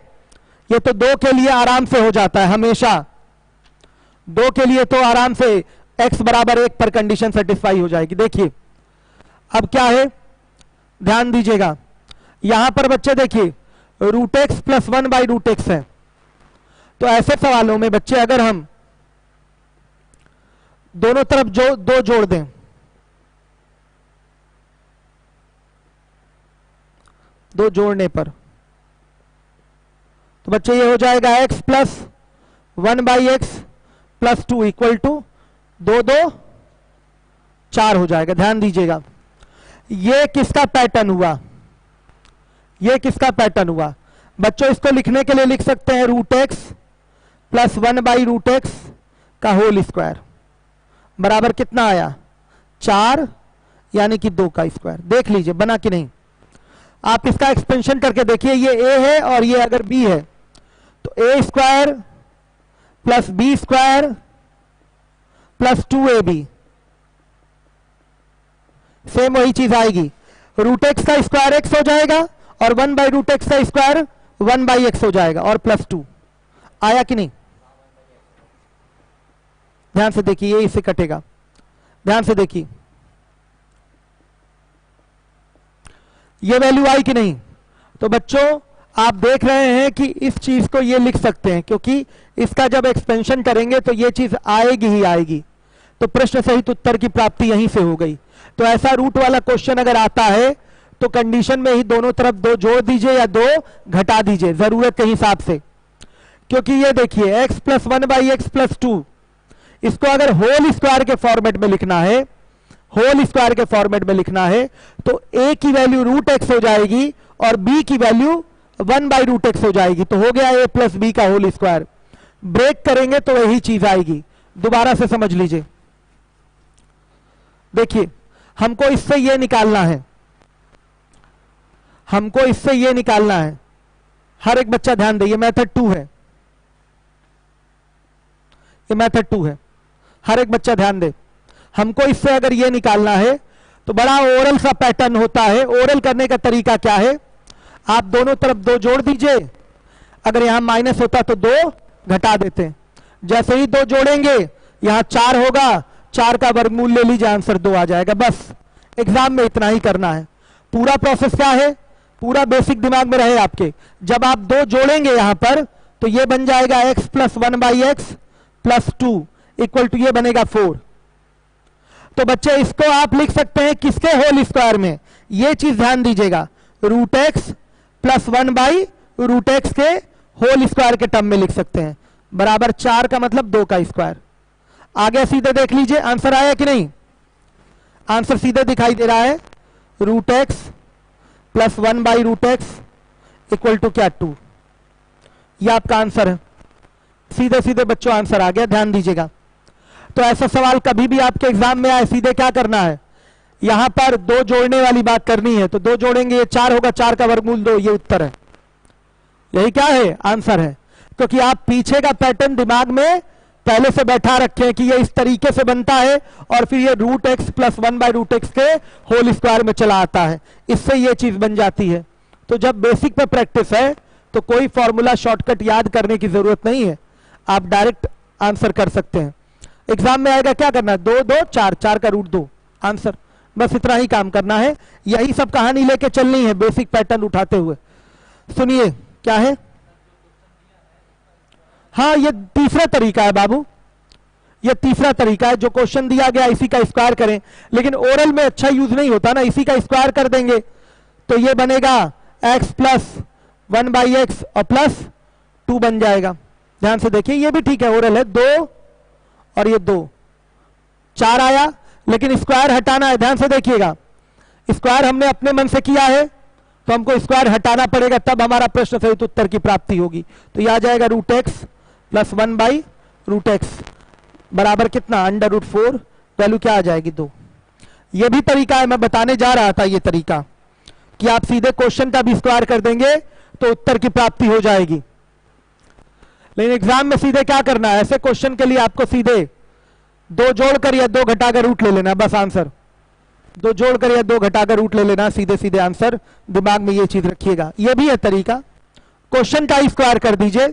ये तो 2 के लिए आराम से हो जाता है, हमेशा 2 के लिए तो आराम से x = 1 पर कंडीशन सेटिस्फाई हो जाएगी। देखिए अब क्या है, ध्यान दीजिएगा, यहां पर बच्चे देखिए √x + 1/√x है। तो ऐसे सवालों में बच्चे अगर हम दोनों तरफ जो 2 जोड़ दें, दो जोड़ने पर, तो बच्चे ये हो जाएगा x + 1/x + 2 = 2 2 4 हो जाएगा। ध्यान दीजिएगा, ये किसका पैटर्न हुआ, ये किसका पैटर्न हुआ बच्चों, इसको लिखने के लिए लिख सकते हैं √x + 1/√x का होल स्क्वायर बराबर कितना आया 4, यानी कि 2 का स्क्वायर। देख लीजिए बना कि नहीं, आप इसका एक्सपेंशन करके देखिए, ये a है और ये अगर b है तो a² + b² + 2ab, सेम वही चीज आएगी, √x का स्क्वायर x हो जाएगा और 1/√x का स्क्वायर 1/x हो जाएगा और +2 आया कि नहीं। ध्यान से देखिए, ये इससे कटेगा, ध्यान से देखिए, ये वैल्यू आई कि नहीं। तो बच्चों आप देख रहे हैं कि इस चीज को ये लिख सकते हैं, क्योंकि इसका जब एक्सपेंशन करेंगे तो ये चीज आएगी ही आएगी। तो प्रश्न सहित उत्तर की प्राप्ति यहीं से हो गई। तो ऐसा रूट वाला क्वेश्चन अगर आता है तो कंडीशन में ही दोनों तरफ 2 जोड़ दीजिए या 2 घटा दीजिए जरूरत के हिसाब से, क्योंकि ये देखिए x + 1/x + 2, इसको अगर होल स्क्वायर के फॉर्मेट में लिखना है, होल स्क्वायर के फॉर्मेट में लिखना है तो a की वैल्यू √x हो जाएगी और b की वैल्यू 1/√x हो जाएगी। तो हो गया a + b का होल स्क्वायर। ब्रेक करेंगे तो वही चीज आएगी। दोबारा से समझ लीजिए, देखिए हमको इससे ये निकालना है, हमको इससे ये निकालना है। हर एक बच्चा ध्यान दे, ये मेथड 2 है, ये मेथड 2 है, हर एक बच्चा ध्यान दे। हमको इससे अगर ये निकालना है तो बड़ा ओरल सा पैटर्न होता है। ओरल करने का तरीका क्या है, आप दोनों तरफ 2 जोड़ दीजिए, अगर यहां माइनस होता तो 2 घटा देते, जैसे ही 2 जोड़ेंगे यहां 4 होगा, 4 का वर्गमूल ले लीजिए, आंसर 2 आ जाएगा। बस एग्जाम में इतना ही करना है। पूरा प्रोसेस क्या है, पूरा बेसिक दिमाग में रहे आपके। जब आप 2 जोड़ेंगे यहां पर तो ये बन जाएगा x + 1/x + 2 = ये बनेगा 4। तो बच्चे इसको आप लिख सकते हैं किसके होल स्क्वायर में, ये चीज ध्यान दीजिएगा, √x + 1/√x के होल स्क्वायर के टर्म में लिख सकते हैं, बराबर 4 का मतलब 2 का स्क्वायर। आगे सीधे देख लीजिए आंसर आया कि नहीं, आंसर सीधे दिखाई दे रहा है, √x + 1/√x = क्या 2, ये आपका आंसर है। सीधे सीधे बच्चों आंसर आ गया, ध्यान दीजिएगा। तो ऐसा सवाल कभी भी आपके एग्जाम में आए, सीधे क्या करना है, यहां पर 2 जोड़ने वाली बात करनी है, तो 2 जोड़ेंगे, ये 4 होगा, 4 का वर्गमूल 2, ये उत्तर है, यही क्या है आंसर है। क्योंकि आप पीछे का पैटर्न दिमाग में पहले से बैठा रखे हैं कि ये इस तरीके से बनता है और फिर ये √x + 1/√x के होल स्क्वायर में चला आता है, इससे ये चीज बन जाती है। तो जब बेसिक पे प्रैक्टिस है तो कोई फॉर्मूला शॉर्टकट याद करने की जरूरत नहीं है, आप डायरेक्ट आंसर कर सकते हैं। एग्जाम में आएगा क्या करना है, 2 2 4, 4 का √2 आंसर, बस इतना ही काम करना है। यही सब कहानी लेके चलनी है बेसिक पैटर्न उठाते हुए। सुनिए क्या है, हाँ ये तीसरा तरीका है बाबू, ये तीसरा तरीका है, जो क्वेश्चन दिया गया इसी का स्क्वायर करें, लेकिन ओरल में अच्छा यूज नहीं होता ना, इसी का स्क्वायर कर देंगे तो ये बनेगा x + 1/x और +2 बन जाएगा। ध्यान से देखिए, ये भी ठीक है, ओरल है, 2 और ये 2, 4 आया, लेकिन स्क्वायर हटाना है। ध्यान से देखिएगा, स्क्वायर हमने अपने मन से किया है तो हमको स्क्वायर हटाना पड़ेगा, तब हमारा प्रश्न सहित उत्तर की प्राप्ति होगी। तो यह आ जाएगा √x + 1/√x बराबर कितना, √4, वैल्यू क्या आ जाएगी 2। यह भी तरीका है, मैं बताने जा रहा था ये तरीका कि आप सीधे क्वेश्चन का भी स्क्वायर कर देंगे तो उत्तर की प्राप्ति हो जाएगी। लेकिन एग्जाम में सीधे क्या करना है, ऐसे क्वेश्चन के लिए आपको सीधे 2 जोड़कर या 2 घटाकर रूट ले लेना है, बस आंसर 2 जोड़कर या 2 घटाकर रूट ले लेना, सीधे सीधे आंसर। दिमाग में ये चीज रखिएगा, ये भी है तरीका। क्वेश्चन का स्क्वायर कर दीजिए,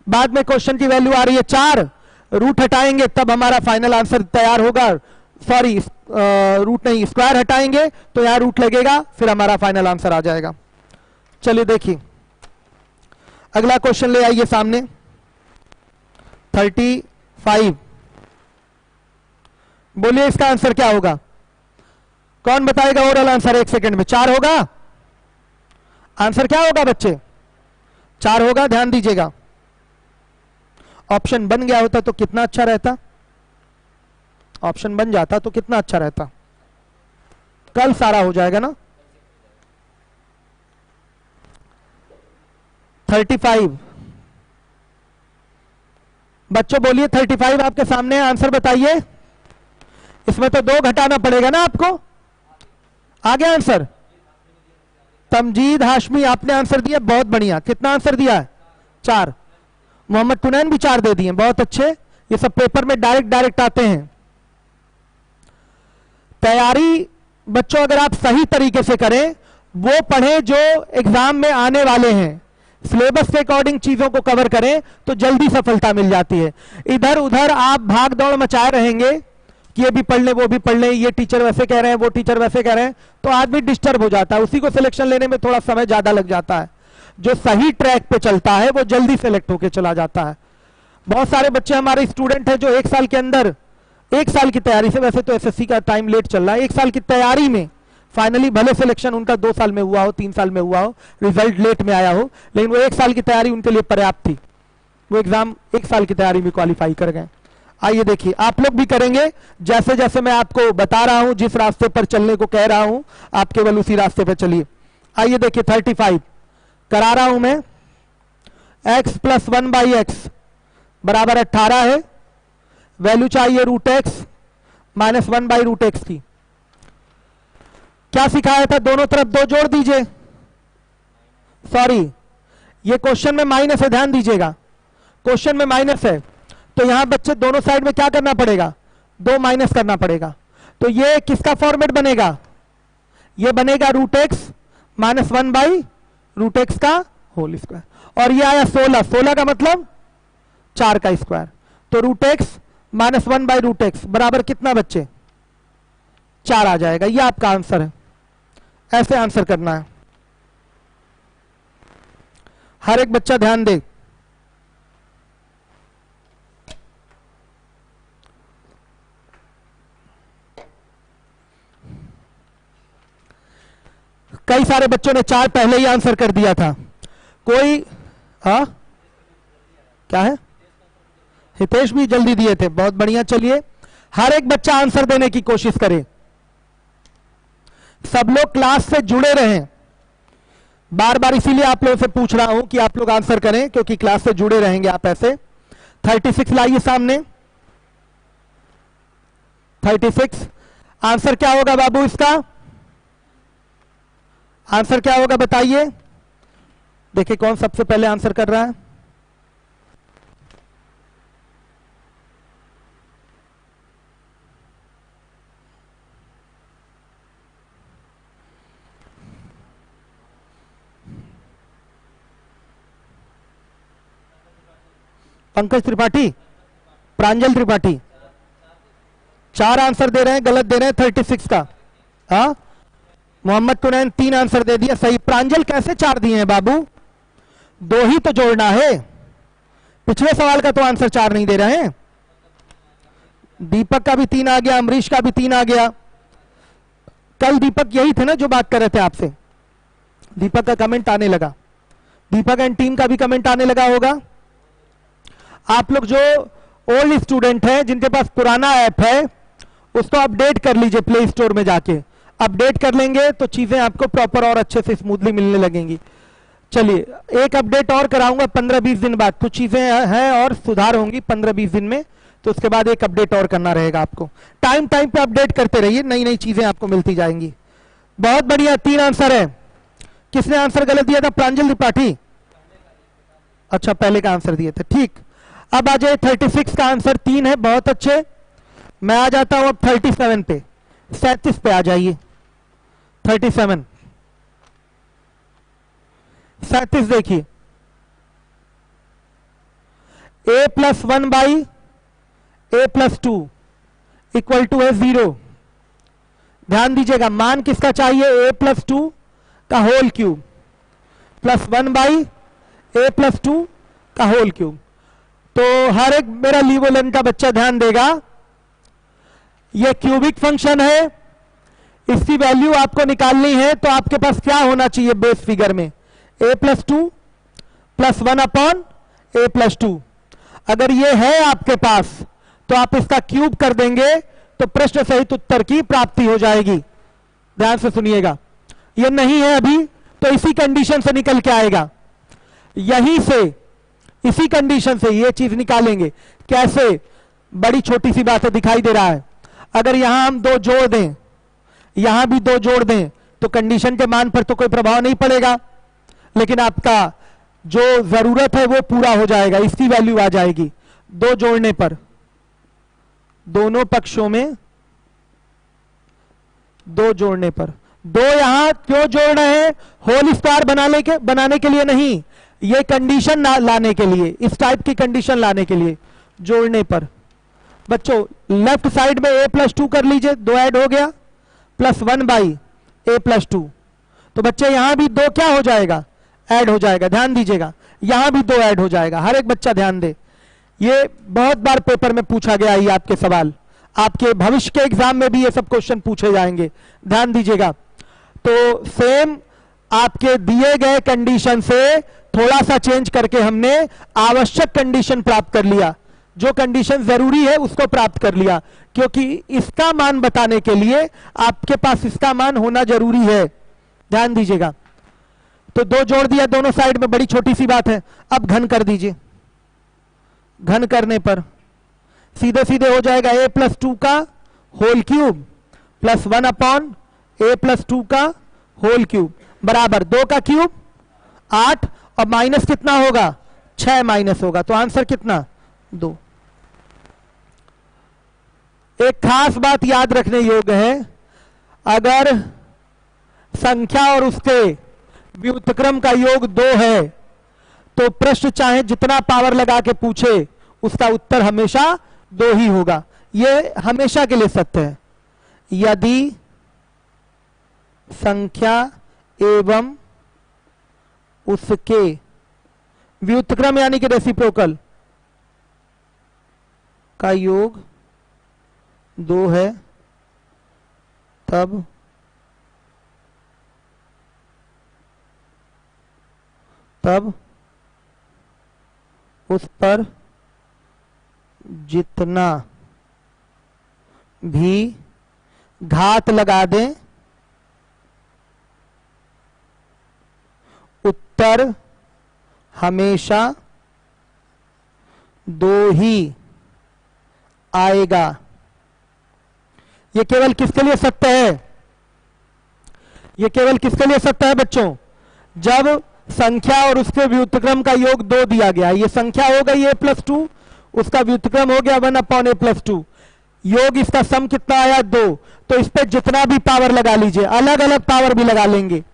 बाद में क्वेश्चन की वैल्यू आ रही है 4, रूट हटाएंगे तब हमारा फाइनल आंसर तैयार होगा। सॉरी, रूट नहीं, स्क्वायर हटाएंगे तो यहां रूट लगेगा, फिर हमारा फाइनल आंसर आ जाएगा। चलिए देखिए अगला क्वेश्चन ले आइए सामने। 35, बोलिए इसका आंसर क्या होगा, कौन बताएगा ओरल आंसर 1 सेकंड में। 4 होगा, आंसर क्या होगा बच्चे, 4 होगा, ध्यान दीजिएगा। ऑप्शन बन गया होता तो कितना अच्छा रहता, ऑप्शन बन जाता तो कितना अच्छा रहता, कल सारा हो जाएगा ना। 35 बच्चों बोलिए, 35 आपके सामने है, आंसर बताइए। इसमें तो 2 घटाना पड़ेगा ना आपको, आ गया आंसर। तमजीद हाशमी आपने आंसर दिया, बहुत बढ़िया। कितना आंसर दिया है, 4। मोहम्मद टुनैन भी 4 दे दिए, बहुत अच्छे। ये सब पेपर में डायरेक्ट आते हैं। तैयारी बच्चों अगर आप सही तरीके से करें, वो पढ़ें जो एग्जाम में आने वाले हैं, सिलेबस के अकॉर्डिंग चीजों को कवर करें तो जल्दी सफलता मिल जाती है। इधर उधर आप भाग दौड़ मचाए रहेंगे कि ये भी पढ़ ले वो भी पढ़ ले, ये टीचर वैसे कह रहे हैं वो टीचर वैसे कह रहे हैं, तो आदमी डिस्टर्ब हो जाता है, उसी को सिलेक्शन लेने में थोड़ा समय ज्यादा लग जाता है। जो सही ट्रैक पे चलता है वो जल्दी सेलेक्ट होकर चला जाता है। बहुत सारे बच्चे हमारे स्टूडेंट हैं जो 1 साल के अंदर, 1 साल की तैयारी से, वैसे तो एसएससी का टाइम लेट चल रहा है, 1 साल की तैयारी में फाइनली भले सिलेक्शन उनका 2 साल में हुआ हो, 3 साल में हुआ हो, रिजल्ट लेट में आया हो, लेकिन वो 1 साल की तैयारी उनके लिए पर्याप्त थी। वो एग्जाम 1 साल की तैयारी में क्वालिफाई कर गए। आइए देखिए, आप लोग भी करेंगे जैसे जैसे मैं आपको बता रहा हूं, जिस रास्ते पर चलने को कह रहा हूं, आप केवल उसी रास्ते पर चलिए। आइए देखिए 35 करा रहा हूं मैं। x + 1/x बराबर 18 है, वैल्यू चाहिए √x - 1/√x की। क्या सिखाया था, दोनों तरफ 2 जोड़ दीजिए। सॉरी, ये क्वेश्चन में माइनस है, ध्यान दीजिएगा, क्वेश्चन में माइनस है, तो यहां बच्चे दोनों साइड में क्या करना पड़ेगा, 2 माइनस करना पड़ेगा। तो ये किसका फॉर्मेट बनेगा, ये बनेगा √x - 1/√x का होल स्क्वायर। और ये आया 16, 16 का मतलब 4 का स्क्वायर, तो √x - 1/√x बराबर कितना बच्चे, 4 आ जाएगा। ये आपका आंसर है, ऐसे आंसर करना है। हर एक बच्चा ध्यान दे। कई सारे बच्चों ने 4 पहले ही आंसर कर दिया था। कोई क्या है, हितेश भी जल्दी दिए थे, बहुत बढ़िया। चलिए हर एक बच्चा आंसर देने की कोशिश करे, सब लोग क्लास से जुड़े रहें। बार बार इसीलिए आप लोगों से पूछ रहा हूं कि आप लोग आंसर करें, क्योंकि क्लास से जुड़े रहेंगे आप ऐसे। 36 लाइए सामने। 36 आंसर क्या होगा बाबू, इसका आंसर क्या होगा बताइए। देखिए कौन सबसे पहले आंसर कर रहा है। पंकज त्रिपाठी, प्रांजल त्रिपाठी, 4 आंसर दे रहे हैं, गलत दे रहे हैं 36 का। हाँ, मोहम्मद टुनैन 3 आंसर दे दिया, सही। प्रांजल कैसे 4 दिए हैं बाबू, 2 ही तो जोड़ना है। पिछले सवाल का तो आंसर 4 नहीं दे रहे हैं। दीपक का भी 3 आ गया, अमरीश का भी 3 आ गया। कल दीपक यही थे ना जो बात कर रहे थे आपसे, दीपक का कमेंट आने लगा, दीपक एंड टीम का भी कमेंट आने लगा होगा। आप लोग जो ओल्ड स्टूडेंट हैं, जिनके पास पुराना ऐप है, उसको अपडेट कर लीजिए, प्ले स्टोर में जाके अपडेट कर लेंगे तो चीजें आपको प्रॉपर और अच्छे से स्मूथली मिलने लगेंगी। चलिए एक अपडेट और कराऊंगा 15-20 दिन बाद, कुछ चीजें हैं और सुधार होंगी 15-20 दिन में, तो उसके बाद एक अपडेट और करना रहेगा आपको। टाइम टाइम पे अपडेट करते रहिए, नई नई चीजें आपको मिलती जाएंगी। बहुत बढ़िया, 3 आंसर है। किसने आंसर गलत दिया था, प्रांजल त्रिपाठी। अच्छा पहले का आंसर दिए थे, ठीक। अब आ जाए 36 का आंसर 3 है, बहुत अच्छे। मैं आ जाता हूं अब 37 पे, 37 पे आ जाइए। 37 देखिए, a+1/a+2 इक्वल टू है 0। ध्यान दीजिएगा, मान किसका चाहिए, a+2 का होल क्यूब प्लस 1/a+2 का होल क्यूब। तो हर एक मेरा लीवोलन का बच्चा ध्यान देगा, ये क्यूबिक फंक्शन है, इसकी वैल्यू आपको निकालनी है। तो आपके पास क्या होना चाहिए बेस फिगर में, a+2 प्लस 1/a+2। अगर ये है आपके पास तो आप इसका क्यूब कर देंगे तो प्रश्न सहित उत्तर की प्राप्ति हो जाएगी। ध्यान से सुनिएगा, ये नहीं है अभी तो इसी कंडीशन से निकल के आएगा, यहीं से इसी कंडीशन से ये चीज निकालेंगे। कैसे, बड़ी छोटी सी बात है, दिखाई दे रहा है। अगर यहां हम 2 जोड़ दें, यहां भी 2 जोड़ दें तो कंडीशन के मान पर तो कोई प्रभाव नहीं पड़ेगा, लेकिन आपका जो जरूरत है वो पूरा हो जाएगा, इसकी वैल्यू आ जाएगी। 2 जोड़ने पर दोनों पक्षों में 2 जोड़ने पर, 2 यहां क्यों जोड़ रहे हैं, होल स्क्वायर बनाने के लिए नहीं, ये कंडीशन लाने के लिए, इस टाइप की कंडीशन लाने के लिए जोड़ने पर। बच्चों लेफ्ट साइड में a+2 कर लीजिए, 2 ऐड हो गया, प्लस 1/a+2। तो बच्चे यहां भी 2 क्या हो जाएगा, ऐड हो जाएगा। ध्यान दीजिएगा, यहां भी 2 ऐड हो जाएगा। हर एक बच्चा ध्यान दे, ये बहुत बार पेपर में पूछा गया ये आपके सवाल, आपके भविष्य के एग्जाम में भी ये सब क्वेश्चन पूछे जाएंगे, ध्यान दीजिएगा। तो सेम आपके दिए गए कंडीशन से थोड़ा सा चेंज करके हमने आवश्यक कंडीशन प्राप्त कर लिया, जो कंडीशन जरूरी है उसको प्राप्त कर लिया, क्योंकि इसका मान बताने के लिए आपके पास इसका मान होना जरूरी है। ध्यान दीजिएगा, तो 2 जोड़ दिया दोनों साइड में, बड़ी छोटी सी बात है। अब घन कर दीजिए, घन करने पर सीधे सीधे हो जाएगा a+2 का होल क्यूब प्लस 1/a+2 का होल क्यूब बराबर 2 का क्यूब 8 और माइनस कितना होगा, 6 माइनस होगा, तो आंसर कितना, 2। एक खास बात याद रखने योग्य है, अगर संख्या और उसके व्युत्क्रम का योग 2 है तो प्रश्न चाहे जितना पावर लगा के पूछे उसका उत्तर हमेशा 2 ही होगा। यह हमेशा के लिए सत्य है। यदि संख्या एवं उसके व्युत्क्रम यानी कि रेसिप्रोकल का योग 2 है, तब उस पर जितना भी घात लगा दें उत्तर हमेशा 2 ही आएगा। ये केवल किसके लिए सत्य है, ये केवल किसके लिए सत्य है बच्चों, जब संख्या और उसके व्युत्क्रम का योग 2 दिया गया। ये संख्या हो गई a+2, उसका व्युत्क्रम हो गया 1/a+2, योग इसका सम कितना आया 2। तो इस पे जितना भी पावर लगा लीजिए, अलग अलग पावर भी लगा लेंगे,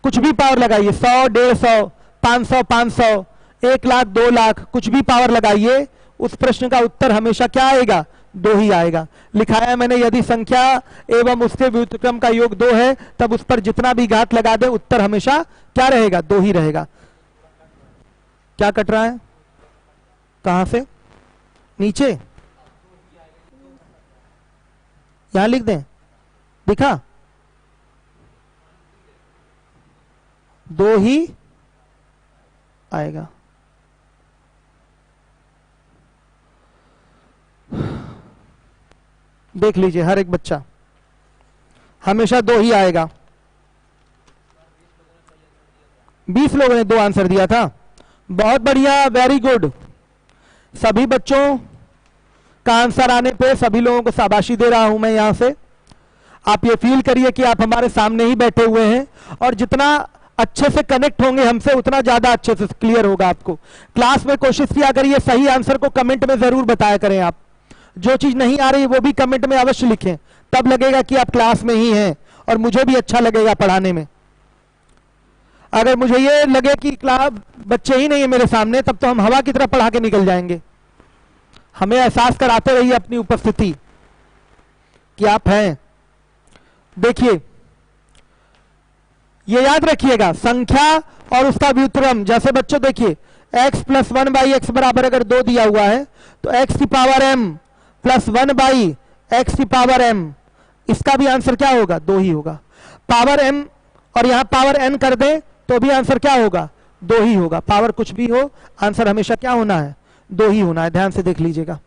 कुछ भी पावर लगाइए, 100, 150, 500, 500, 1 लाख, 2 लाख, कुछ भी पावर लगाइए, उस प्रश्न का उत्तर हमेशा क्या आएगा, 2 ही आएगा। लिखाया मैंने, यदि संख्या एवं उसके व्युत्क्रम का योग 2 है तब उस पर जितना भी घात लगा दे उत्तर हमेशा क्या रहेगा, 2 ही रहेगा। क्या कट रहा है, कहां से, नीचे, यहां लिख दें, दिखा, 2 ही आएगा। देख लीजिए हर एक बच्चा, हमेशा 2 ही आएगा। 20 लोगों ने 2 आंसर दिया था, बहुत बढ़िया, वेरी गुड। सभी बच्चों का आंसर आने पे सभी लोगों को शाबाशी दे रहा हूं मैं यहां से। आप ये फील करिए कि आप हमारे सामने ही बैठे हुए हैं, और जितना अच्छे से कनेक्ट होंगे हमसे उतना ज्यादा अच्छे से क्लियर होगा आपको। क्लास में कोशिश किया करिए सही आंसर को कमेंट में जरूर बताया करें। आप जो चीज नहीं आ रही वो भी कमेंट में अवश्य लिखें, तब लगेगा कि आप क्लास में ही हैं और मुझे भी अच्छा लगेगा पढ़ाने में। अगर मुझे ये लगे कि क्लास बच्चे ही नहीं है मेरे सामने, तब तो हम हवा की तरह पढ़ा के निकल जाएंगे। हमें एहसास कराते रहिए अपनी उपस्थिति कि आप हैं। देखिए ये याद रखिएगा, संख्या और उसका व्युत्क्रम। जैसे बच्चों देखिए x प्लस 1/x बराबर अगर 2 दिया हुआ है तो x की पावर m प्लस 1/x की पावर m, इसका भी आंसर क्या होगा? 2 ही होगा। पावर m और यहां पावर n कर दें तो भी आंसर क्या होगा? 2 ही होगा। पावर कुछ भी हो, आंसर हमेशा क्या होना है? 2 ही होना है। ध्यान से देख लीजिएगा।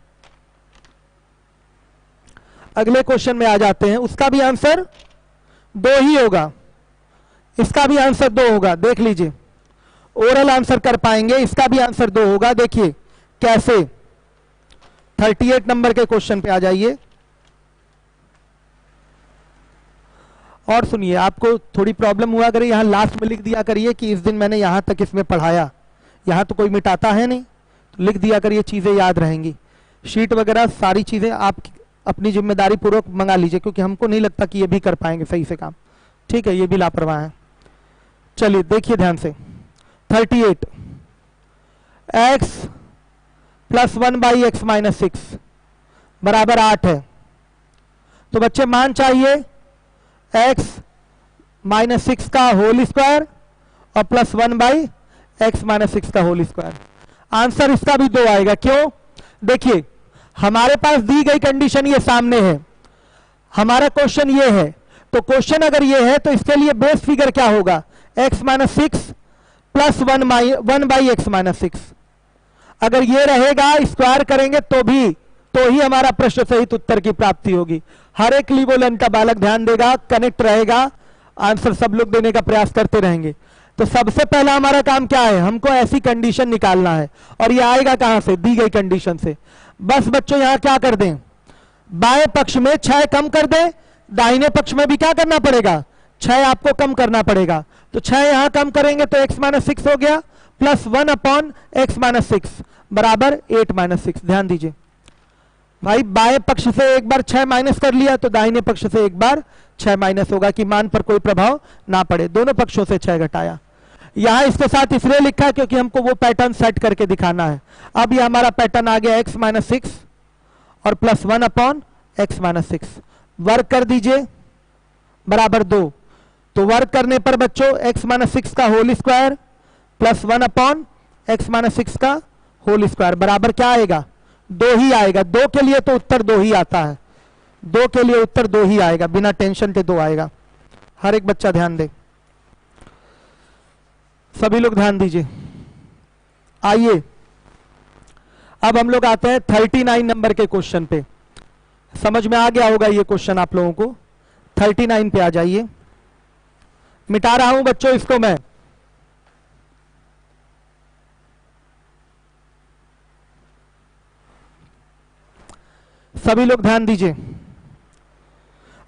अगले क्वेश्चन में आ जाते हैं, उसका भी आंसर 2 ही होगा, इसका भी आंसर 2 होगा। देख लीजिए, ओरल आंसर कर पाएंगे, इसका भी आंसर 2 होगा। देखिए कैसे, 38 नंबर के क्वेश्चन पे आ जाइए और सुनिए। आपको थोड़ी प्रॉब्लम हुआ करिए, यहां लास्ट में लिख दिया करिए कि इस दिन मैंने यहां तक इसमें पढ़ाया। यहां तो कोई मिटाता है नहीं, तो लिख दिया करिए, चीजें याद रहेंगी। शीट वगैरह सारी चीजें आप अपनी जिम्मेदारी पूर्वक मंगा लीजिए, क्योंकि हमको नहीं लगता कि ये भी कर पाएंगे सही से काम। ठीक है, ये भी लापरवाह है। चलिए देखिए ध्यान से, 38 x प्लस 1/x माइनस 6 बराबर 8 है। तो बच्चे मान चाहिए x माइनस 6 का होल स्क्वायर और प्लस 1/x माइनस 6 का होल स्क्वायर। आंसर इसका भी 2 आएगा। क्यों? देखिए हमारे पास दी गई कंडीशन ये सामने है, हमारा क्वेश्चन ये है। तो क्वेश्चन अगर ये है तो इसके लिए बेस फिगर क्या होगा? x minus 6 plus 1/x minus 6। अगर ये रहेगा, स्क्वायर करेंगे तो ही हमारा प्रश्न सहित उत्तर की प्राप्ति होगी। हर एक लीवोलन का बालक ध्यान देगा, कनेक्ट रहेगा, आंसर सब लोग देने का प्रयास करते रहेंगे। तो सबसे पहला हमारा काम क्या है? हमको ऐसी कंडीशन निकालना है, और ये आएगा कहां से? दी गई कंडीशन से। बस बच्चों यहां क्या कर दें? बाएं पक्ष में 6 कम कर दें, दाहिने पक्ष में भी क्या करना पड़ेगा? 6 आपको कम करना पड़ेगा। तो 6 यहां कम करेंगे तो x माइनस 6 हो गया, प्लस 1/x माइनस 6 बराबर 8 माइनस 6। ध्यान दीजिए भाई, बाएं पक्ष से एक बार 6 माइनस कर लिया तो दाहिने पक्ष से एक बार 6 माइनस होगा कि मान पर कोई प्रभाव ना पड़े। दोनों पक्षों से 6 घटाया। यहां इसके साथ इसलिए लिखा क्योंकि हमको वो पैटर्न सेट करके दिखाना है। अब ये हमारा पैटर्न आ गया x माइनस 6 और प्लस 1/x माइनस 6। वर्क कर दीजिए, बराबर 2। तो वर्क करने पर बच्चों x माइनस 6 का whole square plus 1/x minus 6 का होल स्क्वायर बराबर क्या आएगा? 2 ही आएगा। 2 के लिए तो उत्तर 2 ही आता है, 2 के लिए उत्तर 2 ही आएगा, बिना टेंशन के 2 आएगा। हर एक बच्चा ध्यान दे, सभी लोग ध्यान दीजिए। आइए अब हम लोग आते हैं 39 नंबर के क्वेश्चन पे। समझ में आ गया होगा ये क्वेश्चन आप लोगों को। 39 पे आ जाइए। मिटा रहा हूं बच्चों इसको मैं। सभी लोग ध्यान दीजिए।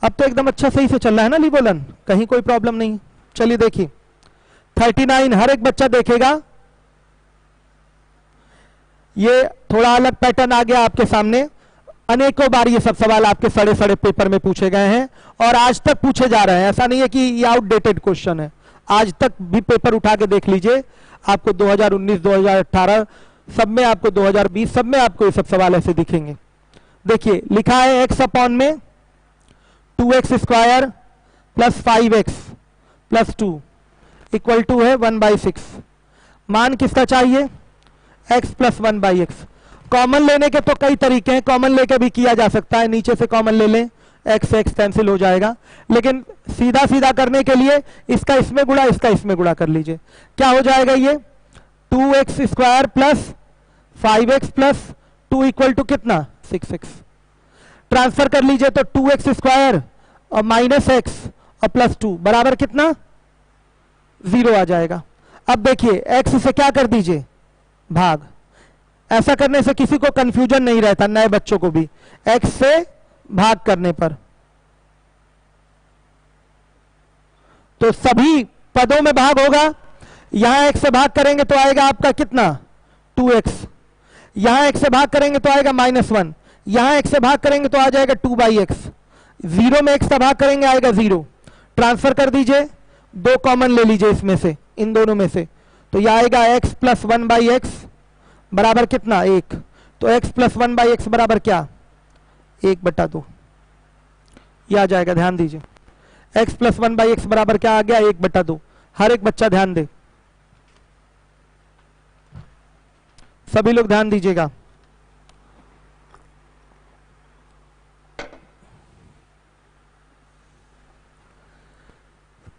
अब तो एकदम अच्छा सही से चल रहा है ना लीवोलन, कहीं कोई प्रॉब्लम नहीं। चलिए देखिए 39, हर एक बच्चा देखेगा। ये थोड़ा अलग पैटर्न आ गया आपके सामने। अनेकों बार ये सब सवाल आपके सड़े सड़े पेपर में पूछे गए हैं और आज तक पूछे जा रहे हैं। ऐसा नहीं है कि ये आउटडेटेड क्वेश्चन है, आज तक भी पेपर उठा के देख लीजिए, आपको 2019, 2018 सब में, आपको 2020 सब में आपको ये सब सवाल ऐसे दिखेंगे। देखिए लिखा है x अपॉन में 2x square plus 5x plus 2 equal to है 1/6। मान किसका चाहिए? x plus 1/x। कॉमन लेने के तो कई तरीके हैं, कॉमन लेके भी किया जा सकता है। नीचे से कॉमन ले लें, x से x कैंसिल हो जाएगा। लेकिन सीधा सीधा करने के लिए इसका इसमें गुणा, इसका इसमें गुणा कर लीजिए। क्या हो जाएगा? ये 2x square plus 5x plus 2 equal to कितना? 6x। ट्रांसफर कर लीजिए तो 2x स्क्वायर और माइनस x और प्लस 2 बराबर कितना? 0 आ जाएगा। अब देखिए x से क्या कर दीजिए? भाग। ऐसा करने से किसी को कंफ्यूजन नहीं रहता, नए बच्चों को भी। x से भाग करने पर तो सभी पदों में भाग होगा, यहां x से भाग करेंगे तो आएगा आपका कितना 2x, यहां x से भाग करेंगे तो आएगा -1, यहां x से भाग करेंगे तो आ जाएगा 2/x, 0 में x का भाग करेंगे आएगा 0, ट्रांसफर कर दीजिए, 2 कॉमन ले लीजिए इसमें से, इन दोनों में से, तो यह आएगा x + 1/x बराबर कितना 1, तो x + 1/x बराबर क्या 1/2, यह आ जाएगा, ध्यान दीजिए x + 1/x बराबर क्या आ गया 1/2। हर एक बच्चा ध्यान दे, सभी लोग ध्यान दीजिएगा।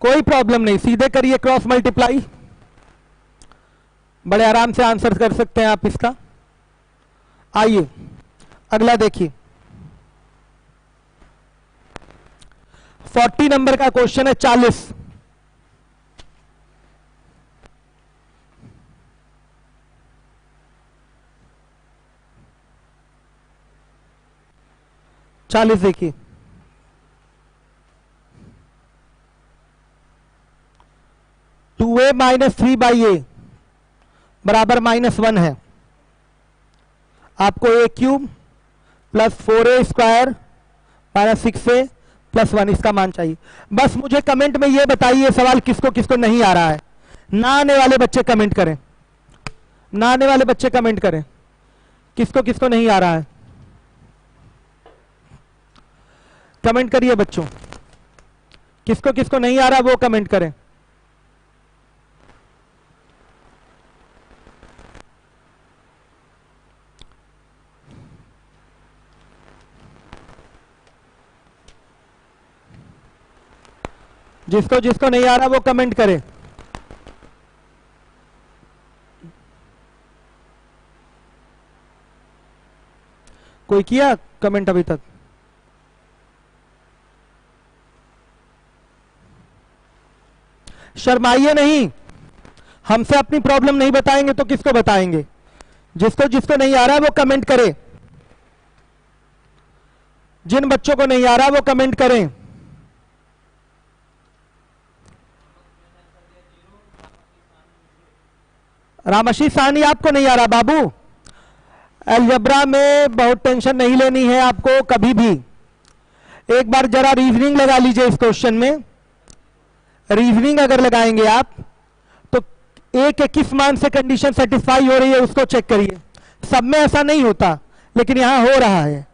कोई प्रॉब्लम नहीं, सीधे करिए क्रॉस मल्टीप्लाई, बड़े आराम से आंसर कर सकते हैं आप इसका। आइए अगला देखिए, 40 नंबर का क्वेश्चन है 40। देखिए, 2a - 3/a बराबर -1 है। आपको a³ + 4a² - 6a + 1 इसका मान चाहिए। बस मुझे कमेंट में ये बताइए सवाल किसको किसको नहीं आ रहा है। ना आने वाले बच्चे कमेंट करें, ना आने वाले बच्चे कमेंट करें, किसको किसको नहीं आ रहा है कमेंट करिए बच्चों, किसको किसको नहीं आ रहा वो कमेंट करें। जिसको जिसको नहीं आ रहा वो कमेंट करे। कोई किया कमेंट अभी तक? शर्माइए नहीं, हमसे अपनी प्रॉब्लम नहीं बताएंगे तो किसको बताएंगे। जिसको जिसको नहीं आ रहा वो कमेंट करे, जिन बच्चों को नहीं आ रहा वो कमेंट करें। रामशी साहनी आपको नहीं आ रहा बाबू, अलजबरा में बहुत टेंशन नहीं लेनी है आपको कभी भी। एक बार जरा रीजनिंग लगा लीजिए इस क्वेश्चन में। रीजनिंग अगर लगाएंगे आप तो ए के किस मान से कंडीशन सेटिस्फाई हो रही है उसको चेक करिए। सब में ऐसा नहीं होता लेकिन यहां हो रहा है।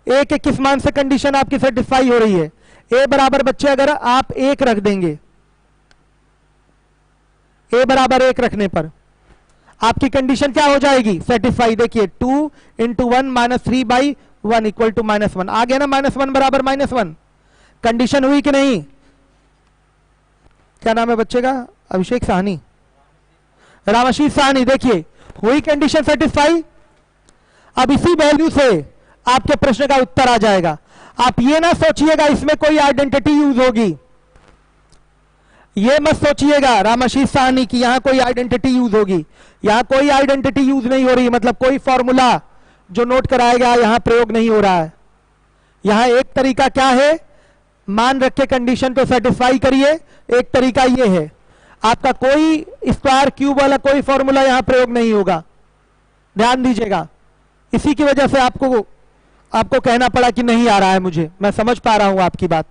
ए के किस मान से कंडीशन आपकी सेटिस्फाई हो रही है। ए बराबर बच्चे अगर आप 1 रख देंगे, ए बराबर 1 रखने पर आपकी कंडीशन क्या हो जाएगी सेटिस्फाई। देखिए 2 × 1 - 3/1 = -1 आ गया ना। -1 बराबर -1 कंडीशन हुई कि नहीं। क्या नाम है बच्चे का? अभिषेक साहनी, रामशीष साहनी। देखिए हुई कंडीशन सेटिस्फाई। अब इसी वैल्यू से आपके प्रश्न का उत्तर आ जाएगा। आप ये ना सोचिएगा इसमें कोई आइडेंटिटी यूज होगी, ये मत सोचिएगा रामशीष साहनी की यहां कोई आइडेंटिटी यूज होगी। यहां कोई आइडेंटिटी यूज नहीं हो रही, मतलब कोई फॉर्मूला जो नोट कराया गया यहां प्रयोग नहीं हो रहा है। यहां एक तरीका क्या है, मान रख के कंडीशन को सेटिस्फाई करिए। एक तरीका ये है, आपका कोई स्क्वायर क्यूब वाला कोई फॉर्मूला यहां प्रयोग नहीं होगा, ध्यान दीजिएगा। इसी की वजह से आपको कहना पड़ा कि नहीं आ रहा है मुझे, मैं समझ पा रहा हूं आपकी बात।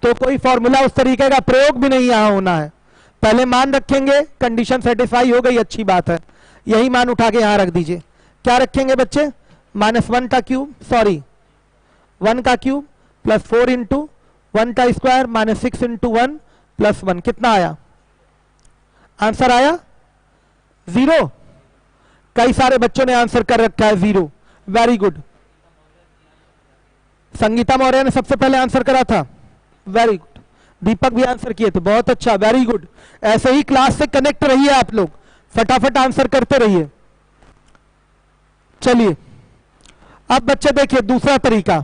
तो कोई फॉर्मूला उस तरीके का प्रयोग भी नहीं यहां होना है। पहले मान रखेंगे, कंडीशन सेटिस्फाई हो गई, अच्छी बात है, यही मान उठा के यहां रख दीजिए। क्या रखेंगे बच्चे? -1 का क्यूब, सॉरी 1 का क्यूब + 4 × 1 का स्क्वायर - 6 × 1 + 1 कितना आया? आंसर आया 0। कई सारे बच्चों ने आंसर कर रखा है 0, वेरी गुड। संगीता मौर्य ने सबसे पहले आंसर करा था, वेरी गुड। दीपक भी आंसर किए थे, बहुत अच्छा, वेरी गुड। ऐसे ही क्लास से कनेक्ट रहिए आप लोग, फटाफट आंसर करते रहिए। चलिए अब बच्चे देखिए दूसरा तरीका।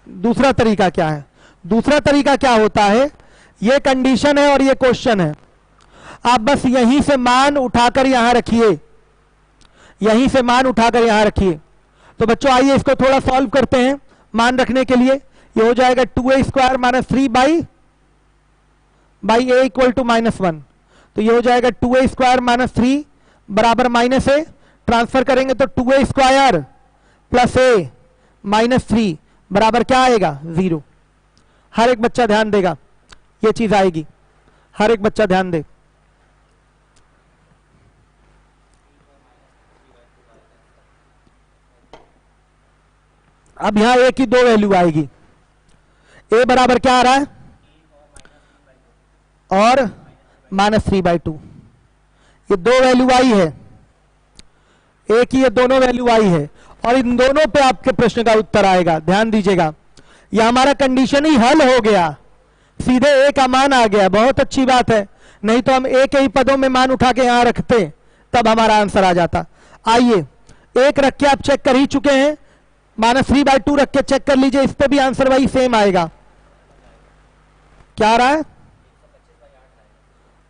दूसरा तरीका क्या है? दूसरा तरीका क्या होता है, ये कंडीशन है और ये क्वेश्चन है। आप बस यहीं से मान उठाकर यहां रखिए, यहीं से मान उठाकर यहां रखिए। तो बच्चों आइए इसको थोड़ा सॉल्व करते हैं। मान रखने के लिए ये हो जाएगा 2a² - 3/, by A equal to -1, तो ये हो जाएगा 2a स्क्वायर माइनस 3 बराबर -a, ट्रांसफर करेंगे तो 2a square plus a minus 3 बराबर क्या आएगा 0। हर एक बच्चा ध्यान देगा, ये चीज आएगी, हर एक बच्चा ध्यान दे। अब यहां a की 2 वैल्यू आएगी, a बराबर क्या आ रहा है और -3/2, ये 2 वैल्यू आई है, a की ये दोनों वैल्यू आई है, और इन दोनों पे आपके प्रश्न का उत्तर आएगा। ध्यान दीजिएगा, ये हमारा कंडीशन ही हल हो गया, सीधे a का मान आ गया, बहुत अच्छी बात है। नहीं तो हम a के ही पदों में मान उठा के यहां रखते, तब हमारा आंसर आ जाता। आइए, एक रख के आप चेक कर ही चुके हैं, -3/2 रख के चेक कर लीजिए, इस पे भी आंसर वही सेम आएगा। क्या आ रहा है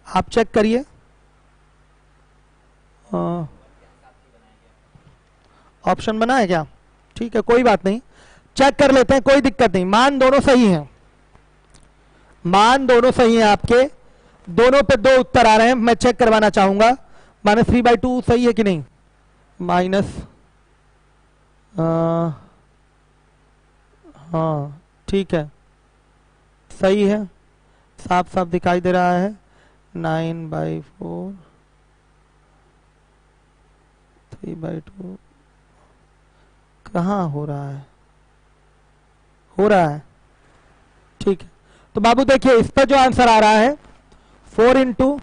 आप चेक करिए, ऑप्शन बना है क्या? ठीक है, कोई बात नहीं, चेक कर लेते हैं, कोई दिक्कत नहीं। मान दोनों सही हैं, मान दोनों सही हैं आपके, दोनों पे 2 उत्तर आ रहे हैं। मैं चेक करवाना चाहूंगा -3/2 सही है कि नहीं। हाँ ठीक है, सही है, साफ साफ दिखाई दे रहा है। 9/4 3/2 कहाँ हो रहा है, हो रहा है, ठीक है। तो बाबू देखिए, इस पर जो आंसर आ रहा है 4 इंटू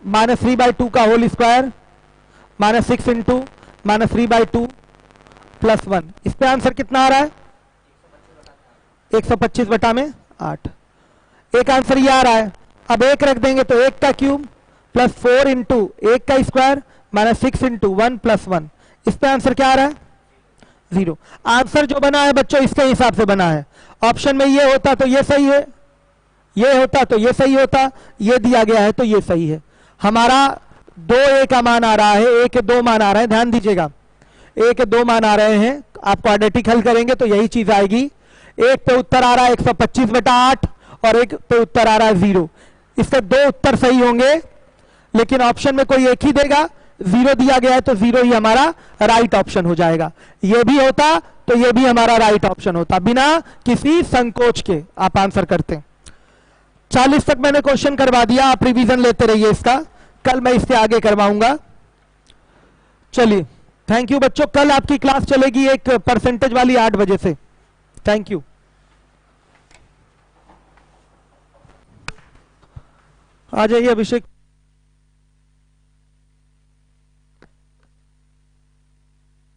-3/2 का होल स्क्वायर -6 इंटू -3/2 प्लस 1, इस पे आंसर कितना आ रहा है 125/8। एक आंसर ये आ रहा है, अब एक रख देंगे तो 1 का क्यूब प्लस 4 इंटू 1 का स्क्वायर -6 इंटू 1 प्लस 1, इस पे आंसर क्या आ रहा है 0। आंसर जो बना है बच्चों इसके हिसाब से बना है, ऑप्शन में ये होता तो ये सही है, ये होता तो ये सही होता, ये दिया गया है तो ये सही है। हमारा 2a का मान आ रहा है, a के 2 मान आ रहे हैं, ध्यान दीजिएगा, a के 2 मान आ रहे हैं, आप क्वाड्रेटिक हल करेंगे तो यही चीज आएगी। एक पे उत्तर आ रहा है 125/8 और एक पे उत्तर आ रहा है 0, इससे 2 उत्तर सही होंगे, लेकिन ऑप्शन में कोई एक ही देगा, 0 दिया गया है तो 0 ही हमारा राइट ऑप्शन हो जाएगा। ये भी होता तो ये भी हमारा राइट ऑप्शन होता, बिना किसी संकोच के आप आंसर करते। 40 तक मैंने क्वेश्चन करवा दिया, आप रिवीजन लेते रहिए इसका, कल मैं इससे आगे करवाऊंगा। चलिए, थैंक यू बच्चों, कल आपकी क्लास चलेगी एक परसेंटेज वाली 8 बजे से। Thank you. आ जाइए अभिषेक।